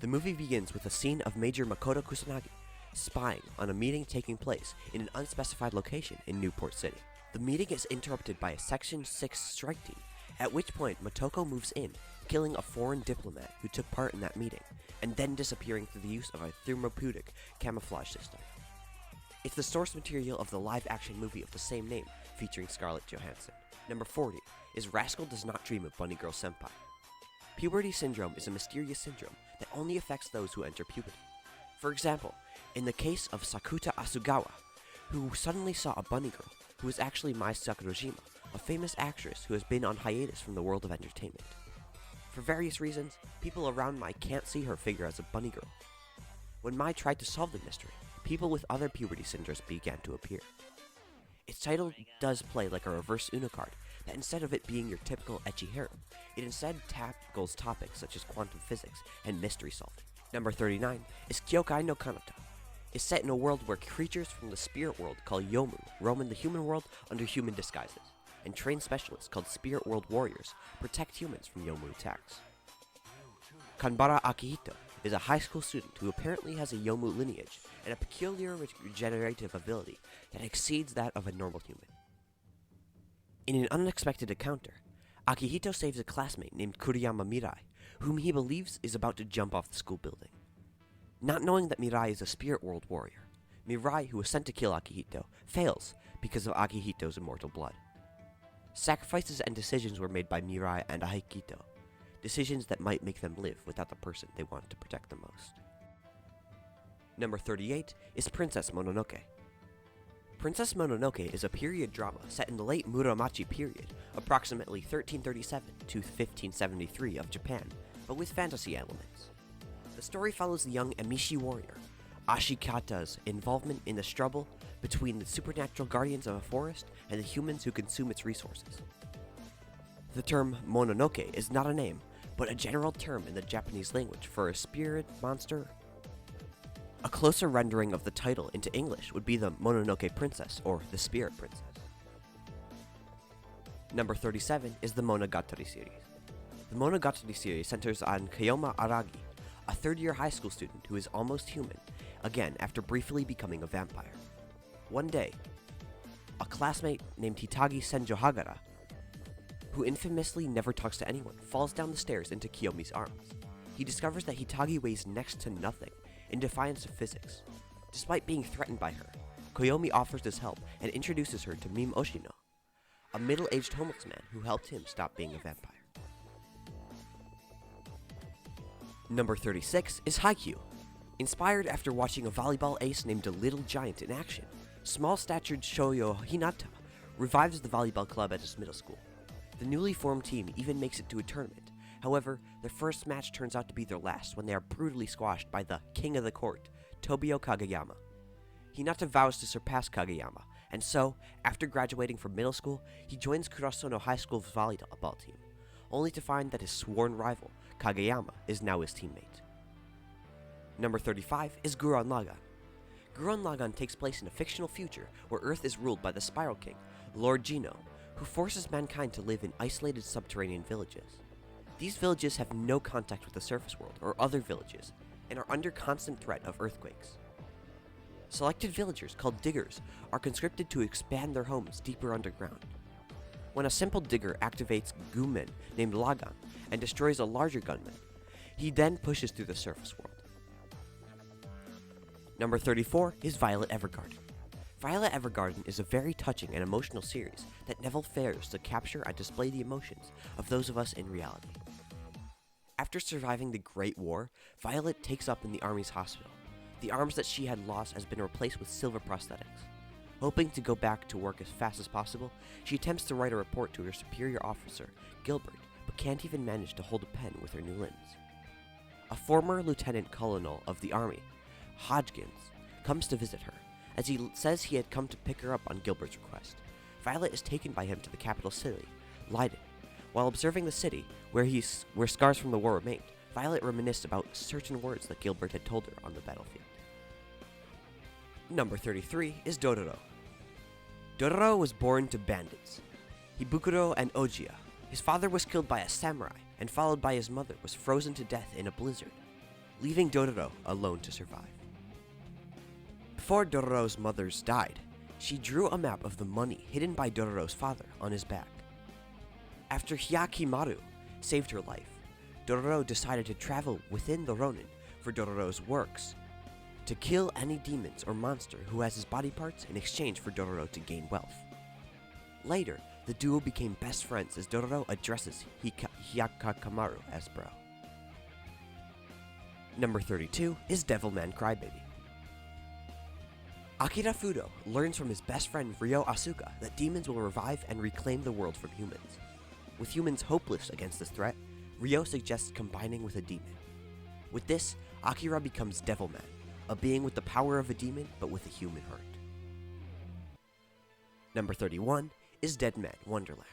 The movie begins with a scene of Major Makoto Kusanagi spying on a meeting taking place in an unspecified location in Newport City. The meeting is interrupted by a Section 6 strike team, at which point Motoko moves in, killing a foreign diplomat who took part in that meeting, and then disappearing through the use of a thermopeutic camouflage system. It's the source material of the live-action movie of the same name, featuring Scarlett Johansson. Number 40 is Rascal Does Not Dream of Bunny Girl Senpai. Puberty syndrome is a mysterious syndrome that only affects those who enter puberty. For example, in the case of Sakuta Asugawa, who suddenly saw a bunny girl who was actually Mai Sakurajima, a famous actress who has been on hiatus from the world of entertainment. For various reasons, people around Mai can't see her figure as a bunny girl. When Mai tried to solve the mystery, people with other puberty syndromes began to appear. Its title does play like a reverse Uno card, that instead of it being your typical ecchi harem, it instead tackles topics such as quantum physics and mystery solving. Number 39 is Kyokai no Kanata. It's set in a world where creatures from the spirit world called Yomu roam in the human world under human disguises, and trained specialists called Spirit World Warriors protect humans from Yomu attacks. Kanbara Akihito is a high school student who apparently has a Yomu lineage and a peculiar regenerative ability that exceeds that of a normal human. In an unexpected encounter, Akihito saves a classmate named Kuriyama Mirai, whom he believes is about to jump off the school building. Not knowing that Mirai is a spirit world warrior, Mirai, who was sent to kill Akihito, fails because of Akihito's immortal blood. Sacrifices and decisions were made by Mirai and Akihito, decisions that might make them live without the person they want to protect the most. Number 38 is Princess Mononoke. Princess Mononoke is a period drama set in the late Muromachi period, approximately 1337 to 1573 of Japan, but with fantasy elements. The story follows the young Emishi warrior, Ashikata's involvement in the struggle between the supernatural guardians of a forest and the humans who consume its resources. The term Mononoke is not a name, but a general term in the Japanese language for a spirit monster. A closer rendering of the title into English would be the Mononoke Princess, or the Spirit Princess. Number 37 is the Monogatari series. The Monogatari series centers on Kayoma Aragi, a third-year high school student who is almost human, again after briefly becoming a vampire. One day, a classmate named Hitagi Senjohagara, who infamously never talks to anyone, falls down the stairs into Kiyomi's arms. He discovers that Hitagi weighs next to nothing, in defiance of physics. Despite being threatened by her, Kiyomi offers his help and introduces her to Mime Oshino, a middle-aged homeless man who helped him stop being a vampire. Number 36 is Haikyuu. Inspired after watching a volleyball ace named a Little Giant in action, small-statured Shoyo Hinata revives the volleyball club at his middle school. The newly formed team even makes it to a tournament. However, their first match turns out to be their last when they are brutally squashed by the king of the court, Tobio Kageyama. Hinata vows to surpass Kageyama, and so, after graduating from middle school, he joins Kurosono High School's volleyball team, only to find that his sworn rival, Kageyama, is now his teammate. Number 35 is Gurren Lagann. Gurren Lagann takes place in a fictional future where Earth is ruled by the Spiral King, Lord Gino, who forces mankind to live in isolated subterranean villages. These villages have no contact with the surface world or other villages, and are under constant threat of earthquakes. Selected villagers, called diggers, are conscripted to expand their homes deeper underground. When a simple digger activates Gumen named Lagann and destroys a larger gunman, he then pushes through the surface world. Number 34 is Violet Evergarden. Violet Evergarden is a very touching and emotional series that never fails to capture and display the emotions of those of us in reality. After surviving the Great War, Violet takes up in the Army's hospital. The arms that she had lost has been replaced with silver prosthetics. Hoping to go back to work as fast as possible, she attempts to write a report to her superior officer, Gilbert, but can't even manage to hold a pen with her new limbs. A former lieutenant colonel of the army, Hodgkins, comes to visit her, as he says he had come to pick her up on Gilbert's request. Violet is taken by him to the capital city, Leiden. While observing the city, where scars from the war remained, Violet reminisced about certain words that Gilbert had told her on the battlefield. Number 33 is Dororo. Dororo was born to bandits, Hibukuro and Ojiya. His father was killed by a samurai, and followed by his mother was frozen to death in a blizzard, leaving Dororo alone to survive. Before Dororo's mothers died, she drew a map of the money hidden by Dororo's father on his back. After Hyakimaru saved her life, Dororo decided to travel within the Ronin for Dororo's works, to kill any demons or monster who has his body parts in exchange for Dororo to gain wealth. Later, the duo became best friends as Dororo addresses Hyakakamaru as bro. Number 32 is Devilman Crybaby. Akira Fudo learns from his best friend Ryo Asuka that demons will revive and reclaim the world from humans. With humans hopeless against this threat, Ryo suggests combining with a demon. With this, Akira becomes Devilman, a being with the power of a demon but with a human heart. Number 31 is Deadman Wonderland.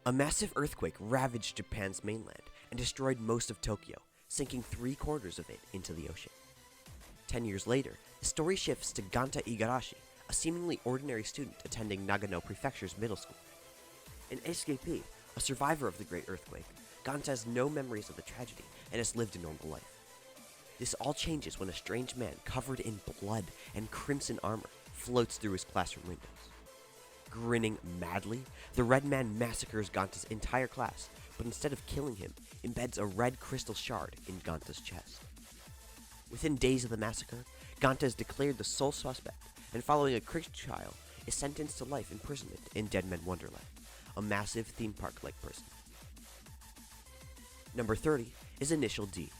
A massive earthquake ravaged Japan's mainland and destroyed most of Tokyo, sinking 3/4 of it into the ocean. 10 years later, the story shifts to Ganta Igarashi, a seemingly ordinary student attending Nagano Prefecture's middle school. An escapee, a survivor of the Great Earthquake, Ganta has no memories of the tragedy and has lived a normal life. This all changes when a strange man covered in blood and crimson armor floats through his classroom windows. Grinning madly, the Red Man massacres Ganta's entire class, but instead of killing him, embeds a red crystal shard in Ganta's chest. Within days of the massacre, Ganta is declared the sole suspect, and following a quick trial, is sentenced to life imprisonment in Deadman Wonderland, a massive theme park-like prison. Number 30 is Initial D.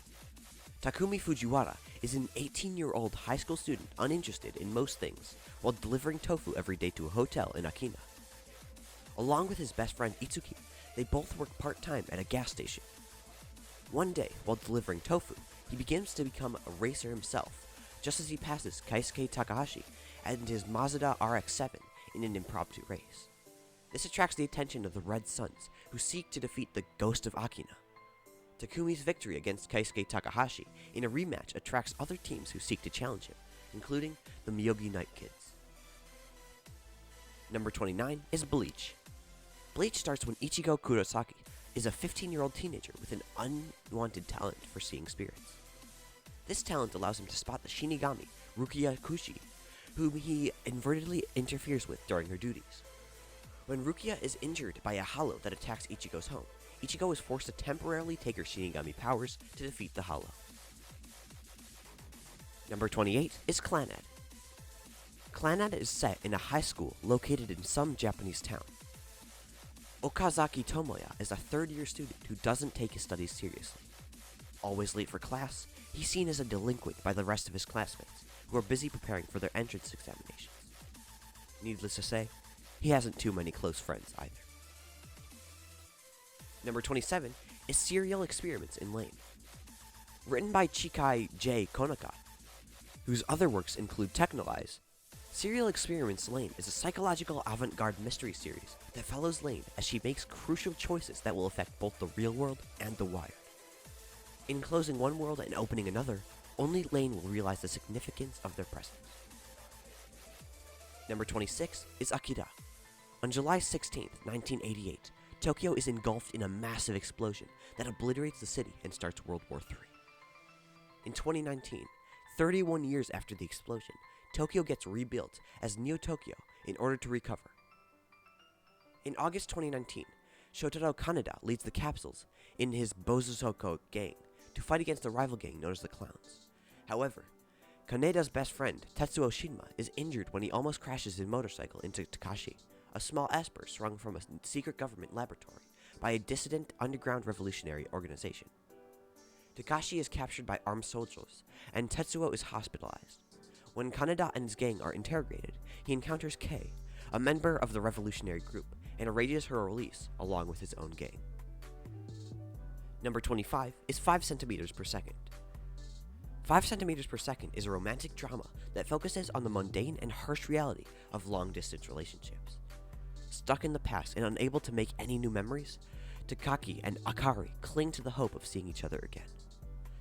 Takumi Fujiwara is an 18-year-old high school student uninterested in most things while delivering tofu every day to a hotel in Akina. Along with his best friend Itsuki, they both work part-time at a gas station. One day, while delivering tofu, he begins to become a racer himself, just as he passes Keisuke Takahashi and his Mazda RX-7 in an impromptu race. This attracts the attention of the Red Suns, who seek to defeat the Ghost of Akina. Takumi's victory against Keisuke Takahashi in a rematch attracts other teams who seek to challenge him, including the Miyogi Night Kids. Number 29 is Bleach. Bleach starts when Ichigo Kurosaki, is a 15-year-old teenager with an unwanted talent for seeing spirits. This talent allows him to spot the Shinigami, Rukia Kushi, whom he inadvertently interferes with during her duties. When Rukia is injured by a hollow that attacks Ichigo's home, Ichigo is forced to temporarily take her Shinigami powers to defeat the hollow. Number 28 is Clannad. Clannad is set in a high school located in some Japanese town. Okazaki Tomoya is a third-year student who doesn't take his studies seriously. Always late for class, he's seen as a delinquent by the rest of his classmates, who are busy preparing for their entrance examinations. Needless to say, he hasn't too many close friends either. Number 27 is Serial Experiments in Lane. Written by Chikai J. Konaka, whose other works include Technolize, Serial Experiments Lane is a psychological avant-garde mystery series that follows Lane as she makes crucial choices that will affect both the real world and the wired. In closing one world and opening another, only Lane will realize the significance of their presence. Number 26 is Akira. On July 16, 1988, Tokyo is engulfed in a massive explosion that obliterates the city and starts World War III. In 2019, 31 years after the explosion, Tokyo gets rebuilt as Neo Tokyo in order to recover. In August 2019, Shotaro Kaneda leads the Capsules in his Bozusoko gang to fight against a rival gang known as the Clowns. However, Kaneda's best friend, Tetsuo Shinma, is injured when he almost crashes his motorcycle into Takashi, a small esper sprung from a secret government laboratory by a dissident underground revolutionary organization. Takashi is captured by armed soldiers, and Tetsuo is hospitalized. When Kaneda and his gang are interrogated, he encounters Kei, a member of the revolutionary group, and arranges her release along with his own gang. Number 25 is 5 centimeters per second. 5 centimeters per second is a romantic drama that focuses on the mundane and harsh reality of long-distance relationships. Stuck in the past and unable to make any new memories, Takaki and Akari cling to the hope of seeing each other again.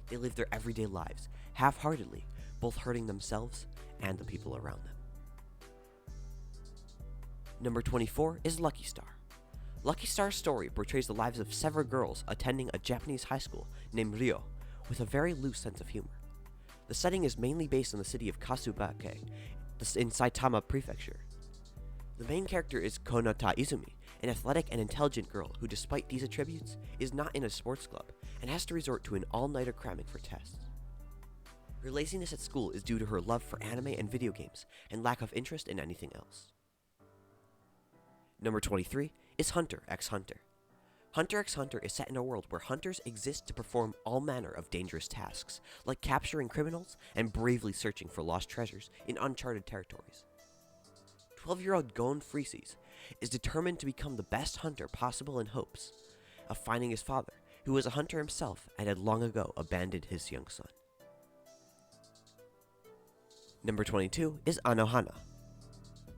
They live their everyday lives, half-heartedly, both hurting themselves and the people around them. Number 24 is Lucky Star. Lucky Star's story portrays the lives of several girls attending a Japanese high school named Ryo, with a very loose sense of humor. The setting is mainly based on the city of Kasubake in Saitama Prefecture. The main character is Konota Izumi, an athletic and intelligent girl who, despite these attributes, is not in a sports club and has to resort to an all-nighter cramming for tests. Her laziness at school is due to her love for anime and video games and lack of interest in anything else. Number 23 is Hunter x Hunter. Hunter x Hunter is set in a world where hunters exist to perform all manner of dangerous tasks, like capturing criminals and bravely searching for lost treasures in uncharted territories. 12-year-old Gon Freeses is determined to become the best hunter possible in hopes of finding his father, who was a hunter himself and had long ago abandoned his young son. Number 22 is Anohana.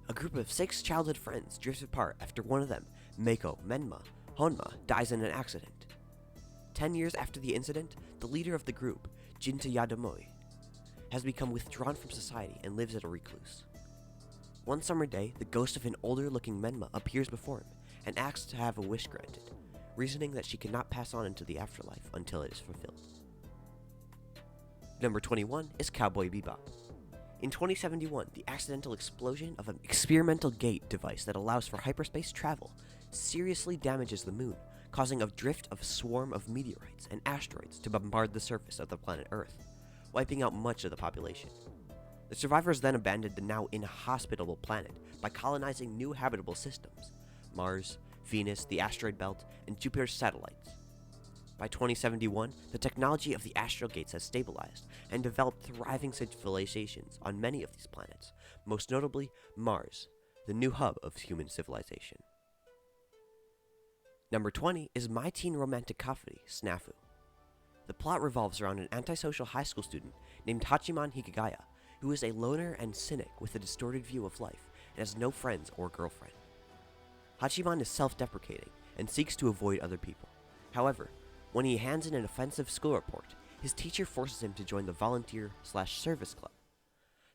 A group of 6 childhood friends drifts apart after one of them, Meiko Menma Honma, dies in an accident. 10 years after the incident, the leader of the group, Jinta Yadomoi, has become withdrawn from society and lives as a recluse. One summer day, the ghost of an older-looking Menma appears before him and asks to have a wish granted, reasoning that she cannot pass on into the afterlife until it is fulfilled. Number 21 is Cowboy Bebop. In 2071, the accidental explosion of an experimental gate device that allows for hyperspace travel seriously damages the moon, causing a drift of a swarm of meteorites and asteroids to bombard the surface of the planet Earth, wiping out much of the population. The survivors then abandoned the now inhospitable planet by colonizing new habitable systems: Mars, Venus, the asteroid belt, and Jupiter's satellites. By 2071, the technology of the astral gates has stabilized and developed thriving civilizations on many of these planets, most notably Mars, the new hub of human civilization. Number 20 is My Teen Romantic Comedy, Snafu. The plot revolves around an antisocial high school student named Hachiman Hikigaya, who is a loner and cynic with a distorted view of life and has no friends or girlfriend. Hachiman is self-deprecating and seeks to avoid other people. However, when he hands in an offensive school report, his teacher forces him to join the volunteer/service club.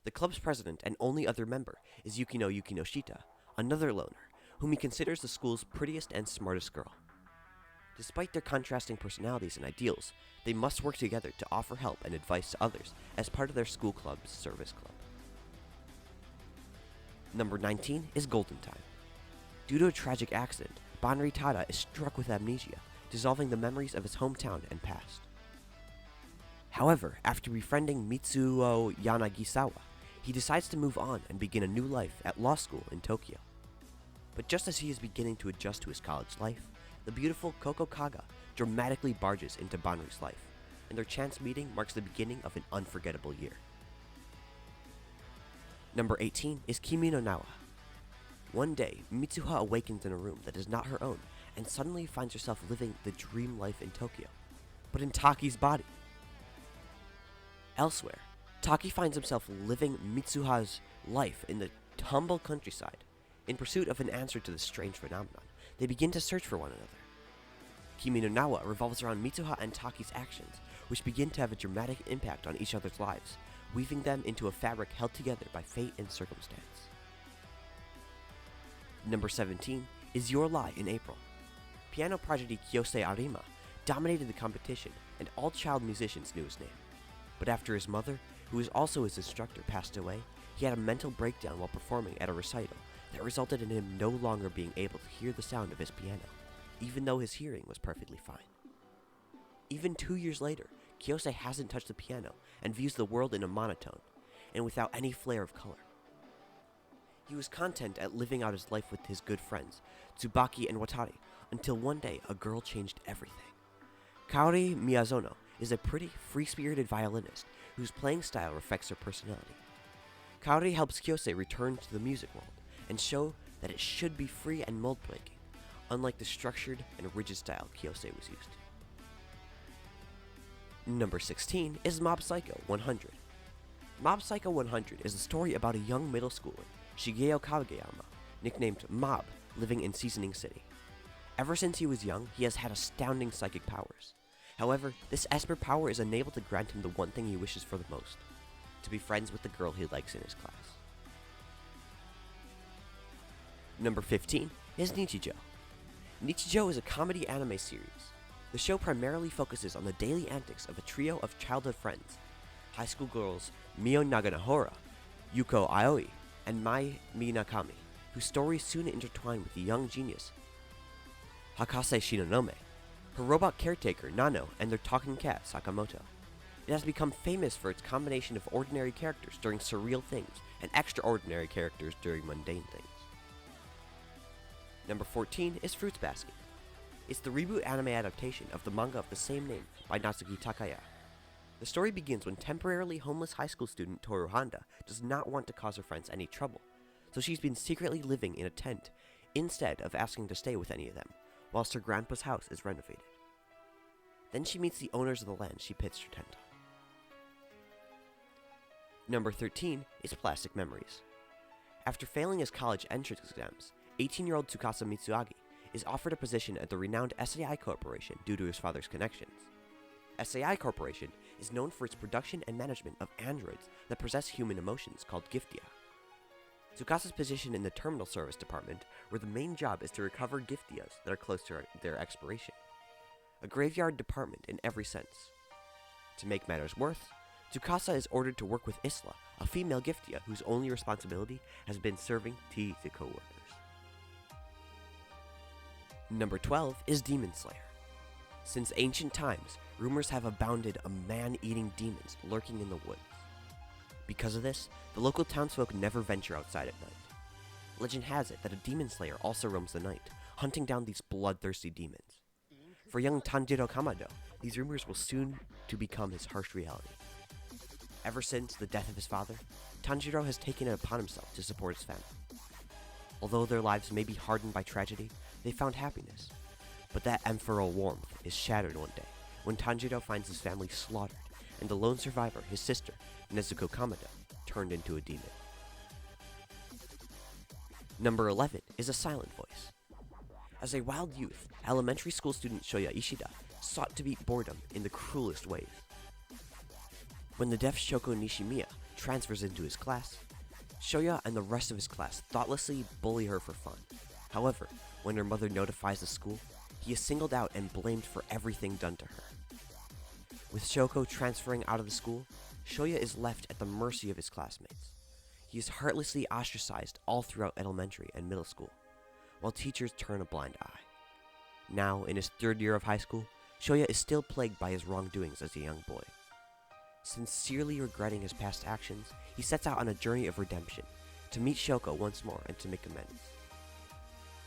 The club's president and only other member is Yukino Shita, another loner, whom he considers the school's prettiest and smartest girl. Despite their contrasting personalities and ideals, they must work together to offer help and advice to others as part of their school club's service club. Number 19 is Golden Time. Due to a tragic accident, Banri Tada is struck with amnesia, dissolving the memories of his hometown and past. However, after befriending Mitsuo Yanagisawa, he decides to move on and begin a new life at law school in Tokyo. But just as he is beginning to adjust to his college life, the beautiful Koko Kaga dramatically barges into Banri's life, and their chance meeting marks the beginning of an unforgettable year. Number 18 is Kimi no Nawa. One day, Mitsuha awakens in a room that is not her own and suddenly finds herself living the dream life in Tokyo, but in Taki's body. Elsewhere, Taki finds himself living Mitsuha's life in the humble countryside. In pursuit of an answer to this strange phenomenon, they begin to search for one another. Kimi no Nawa revolves around Mitsuha and Taki's actions, which begin to have a dramatic impact on each other's lives, weaving them into a fabric held together by fate and circumstance. Number 17 is Your Lie in April. Piano prodigy Kyosei Arima dominated the competition, and all child musicians knew his name. But after his mother, who was also his instructor, passed away, he had a mental breakdown while performing at a recital that resulted in him no longer being able to hear the sound of his piano, even though his hearing was perfectly fine. Even 2 years later, Kyosei hasn't touched the piano and views the world in a monotone, and without any flair of color. He was content at living out his life with his good friends, Tsubaki and Watari, until one day a girl changed everything. Kaori Miyazono is a pretty, free-spirited violinist whose playing style reflects her personality. Kaori helps Kyosei return to the music world and show that it should be free and mold-breaking, unlike the structured and rigid style Kyosei was used to. Number 16 is Mob Psycho 100. Mob Psycho 100 is a story about a young middle schooler, Shigeo Kageyama, nicknamed Mob, living in Seasoning City. Ever since he was young, he has had astounding psychic powers. However, this Esper power is unable to grant him the one thing he wishes for the most: to be friends with the girl he likes in his class. Number 15 is Nichijou. Nichijou is a comedy anime series. The show primarily focuses on the daily antics of a trio of childhood friends, high school girls Mio Naganahara, Yuko Aoi, and Mai Minakami, whose stories soon intertwine with the young genius Hakase Shinonome, her robot caretaker Nano, and their talking cat Sakamoto. It has become famous for its combination of ordinary characters doing surreal things and extraordinary characters doing mundane things. Number 14 is Fruits Basket. It's the reboot anime adaptation of the manga of the same name by Natsuki Takaya. The story begins when temporarily homeless high school student Toru Honda does not want to cause her friends any trouble, so she's been secretly living in a tent instead of asking to stay with any of them, whilst her grandpa's house is renovated. Then she meets the owners of the land she pitched her tent on. Number 13 is Plastic Memories. After failing his college entrance exams, 18-year-old Tsukasa Mitsuagi is offered a position at the renowned SAI Corporation due to his father's connections. SAI Corporation is known for its production and management of androids that possess human emotions called Giftia. Tsukasa's position in the terminal service department, where the main job is to recover Giftias that are close to their expiration. A graveyard department in every sense. To make matters worse, Tsukasa is ordered to work with Isla, a female Giftia whose only responsibility has been serving tea to co-workers. Number 12 is Demon Slayer. Since ancient times, rumors have abounded of man-eating demons lurking in the woods. Because of this, the local townsfolk never venture outside at night. Legend has it that a demon slayer also roams the night, hunting down these bloodthirsty demons. For young Tanjiro Kamado, these rumors will soon to become his harsh reality. Ever since the death of his father, Tanjiro has taken it upon himself to support his family. Although their lives may be hardened by tragedy, they found happiness. But that ephemeral warmth is shattered one day when Tanjiro finds his family slaughtered and the lone survivor, his sister, Nezuko Kamado, turned into a demon. Number 11 is A Silent Voice. As a wild youth, elementary school student Shoya Ishida sought to beat boredom in the cruelest ways. When the deaf Shoko Nishimiya transfers into his class, Shoya and the rest of his class thoughtlessly bully her for fun. However, when her mother notifies the school, he is singled out and blamed for everything done to her. With Shoko transferring out of the school, Shoya is left at the mercy of his classmates. He is heartlessly ostracized all throughout elementary and middle school, while teachers turn a blind eye. Now, in his third year of high school, Shoya is still plagued by his wrongdoings as a young boy. Sincerely regretting his past actions, he sets out on a journey of redemption, to meet Shoko once more and to make amends.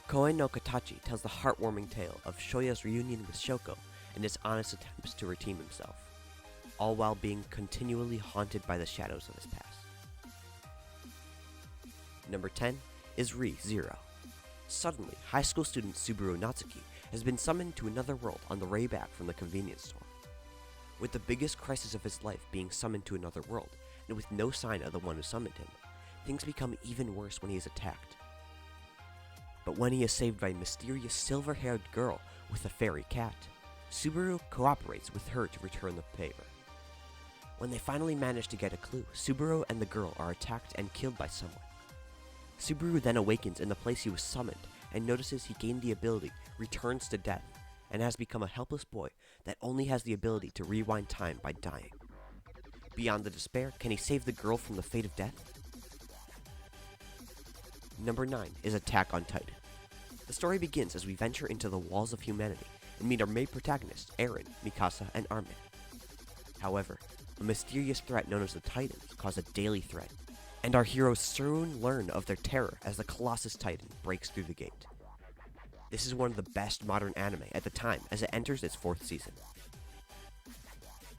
Koe no Katachi tells the heartwarming tale of Shoya's reunion with Shoko and his honest attempts to redeem himself, all while being continually haunted by the shadows of his past. Number 10 is Re:Zero. Suddenly, high school student Subaru Natsuki has been summoned to another world on the way back from the convenience store. With the biggest crisis of his life being summoned to another world, and with no sign of the one who summoned him, things become even worse when he is attacked. But when he is saved by a mysterious silver-haired girl with a fairy cat, Subaru cooperates with her to return the favor. When they finally manage to get a clue, Subaru and the girl are attacked and killed by someone. Subaru then awakens in the place he was summoned and notices he gained the ability Returns to Death and has become a helpless boy that only has the ability to rewind time by dying. Beyond the despair, can he save the girl from the fate of death? Number 9 is Attack on Titan. The story begins as we venture into the walls of humanity and meet our main protagonists, Eren, Mikasa, and Armin. However, a mysterious threat known as the Titans cause a daily threat, and our heroes soon learn of their terror as the Colossus Titan breaks through the gate. This is one of the best modern anime at the time as it enters its 4th season.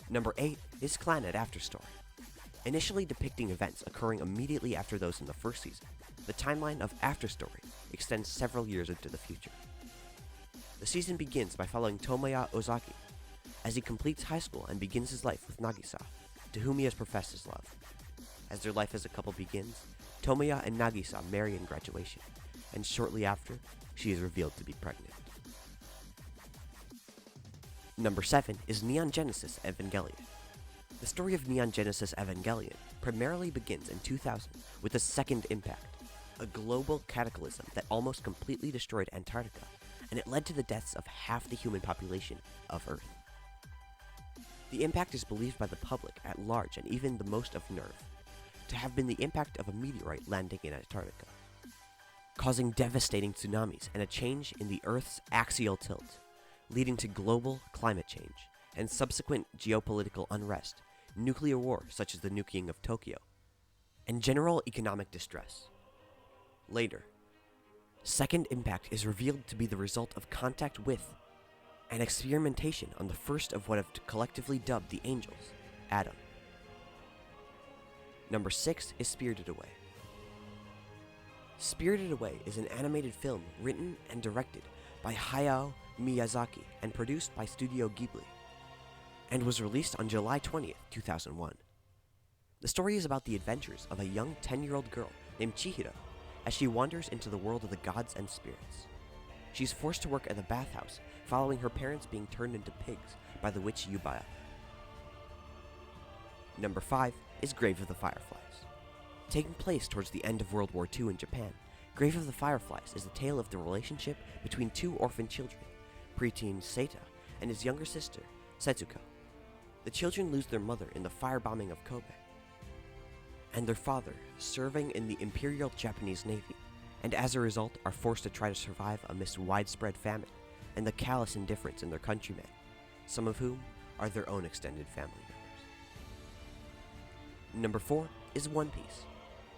Number 8 is Clannad Afterstory. Initially depicting events occurring immediately after those in the 1st season, the timeline of Afterstory extends several years into the future. The season begins by following Tomoya Ozaki as he completes high school and begins his life with Nagisa, to whom he has professed his love. As their life as a couple begins, Tomoya and Nagisa marry in graduation, and shortly after, she is revealed to be pregnant. Number 7 is Neon Genesis Evangelion. The story of Neon Genesis Evangelion primarily begins in 2000 with the Second Impact, a global cataclysm that almost completely destroyed Antarctica, and it led to the deaths of half the human population of Earth. The impact is believed by the public at large and even the most of NERV to have been the impact of a meteorite landing in Antarctica, causing devastating tsunamis and a change in the Earth's axial tilt, leading to global climate change and subsequent geopolitical unrest, nuclear war such as the nuking of Tokyo, and general economic distress. Later, Second Impact is revealed to be the result of contact with and experimentation on the first of what have collectively dubbed the Angels, Adam. Number 6 is Spirited Away. Spirited Away is an animated film written and directed by Hayao Miyazaki and produced by Studio Ghibli, and was released on July 20th, 2001. The story is about the adventures of a young 10-year-old girl named Chihiro as she wanders into the world of the gods and spirits. She's forced to work at the bathhouse following her parents being turned into pigs by the witch Yubaya. Number 5 is Grave of the Fireflies. Taking place towards the end of World War II in Japan, Grave of the Fireflies is the tale of the relationship between 2 orphan children, preteen Seita and his younger sister, Setsuko. The children lose their mother in the firebombing of Kobe, and their father serving in the Imperial Japanese Navy, and as a result are forced to try to survive amidst widespread famine and the callous indifference in their countrymen, some of whom are their own extended family members. Number 4 is One Piece.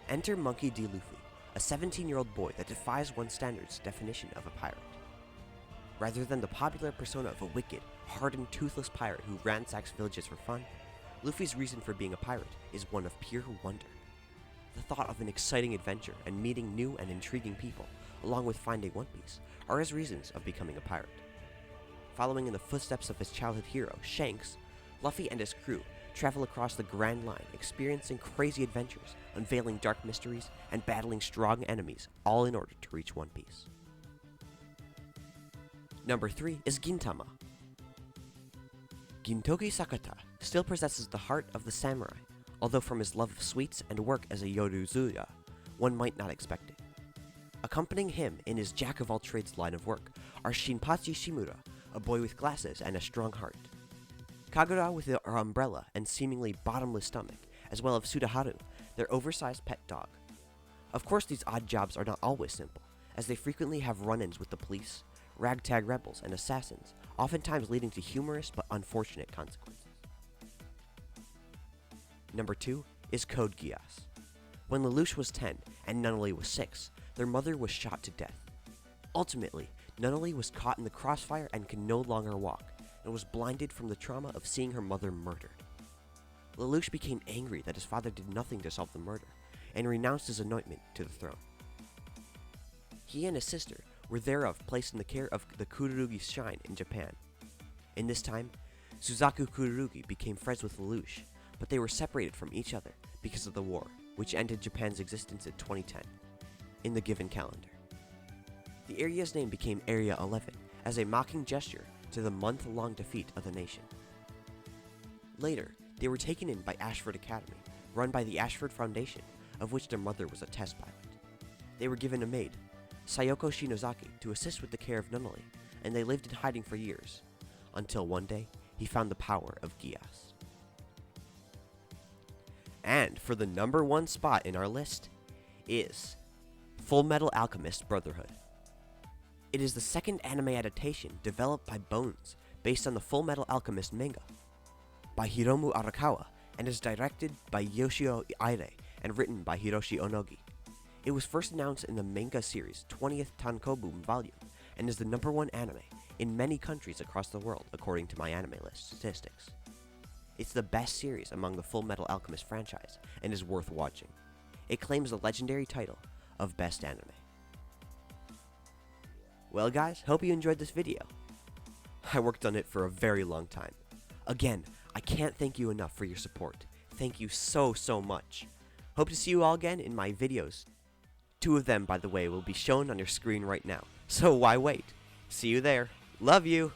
Enter Monkey D. Luffy, a 17-year-old boy that defies one's standards definition of a pirate. Rather than the popular persona of a wicked, hardened, toothless pirate who ransacks villages for fun, Luffy's reason for being a pirate is one of pure wonder. The thought of an exciting adventure and meeting new and intriguing people, along with finding One Piece, are his reasons of becoming a pirate. Following in the footsteps of his childhood hero, Shanks, Luffy and his crew travel across the Grand Line, experiencing crazy adventures, unveiling dark mysteries, and battling strong enemies, all in order to reach One Piece. Number 3 is Gintama. Gintoki Sakata still possesses the heart of the samurai, although from his love of sweets and work as a yoruzuya, one might not expect it. Accompanying him in his jack-of-all-trades line of work are Shinpachi Shimura, a boy with glasses and a strong heart, Kagura with her umbrella and seemingly bottomless stomach, as well as Sudaharu, their oversized pet dog. Of course, these odd jobs are not always simple, as they frequently have run-ins with the police, ragtag rebels, and assassins, oftentimes leading to humorous but unfortunate consequences. Number 2 is Code Geass. When Lelouch was 10 and Nunnally was 6, their mother was shot to death. Ultimately, Nunnally was caught in the crossfire and could no longer walk, and was blinded from the trauma of seeing her mother murdered. Lelouch became angry that his father did nothing to solve the murder, and renounced his anointment to the throne. He and his sister were thereof placed in the care of the Kururugi Shrine in Japan. In this time, Suzaku Kururugi became friends with Lelouch, but they were separated from each other because of the war, which ended Japan's existence in 2010, in the given calendar. The area's name became Area 11 as a mocking gesture to the month-long defeat of the nation. Later, they were taken in by Ashford Academy, run by the Ashford Foundation, of which their mother was a test pilot. They were given a maid, Sayoko Shinozaki, to assist with the care of Nunnally, and they lived in hiding for years, until one day, he found the power of Geass. And for the number 1 spot in our list is Full Metal Alchemist Brotherhood. It is the second anime adaptation developed by Bones based on the Full Metal Alchemist manga by Hiromu Arakawa and is directed by Yoshio Aire and written by Hiroshi Onogi. It was first announced in the manga series 20th Tankobon volume and is the number 1 anime in many countries across the world according to My Anime List statistics. It's the best series among the Full Metal Alchemist franchise and is worth watching. It claims the legendary title of Best Anime. Well guys, hope you enjoyed this video. I worked on it for a very long time. Again, I can't thank you enough for your support. Thank you so much. Hope to see you all again in my videos. 2 of them, by the way, will be shown on your screen right now. So why wait? See you there. Love you!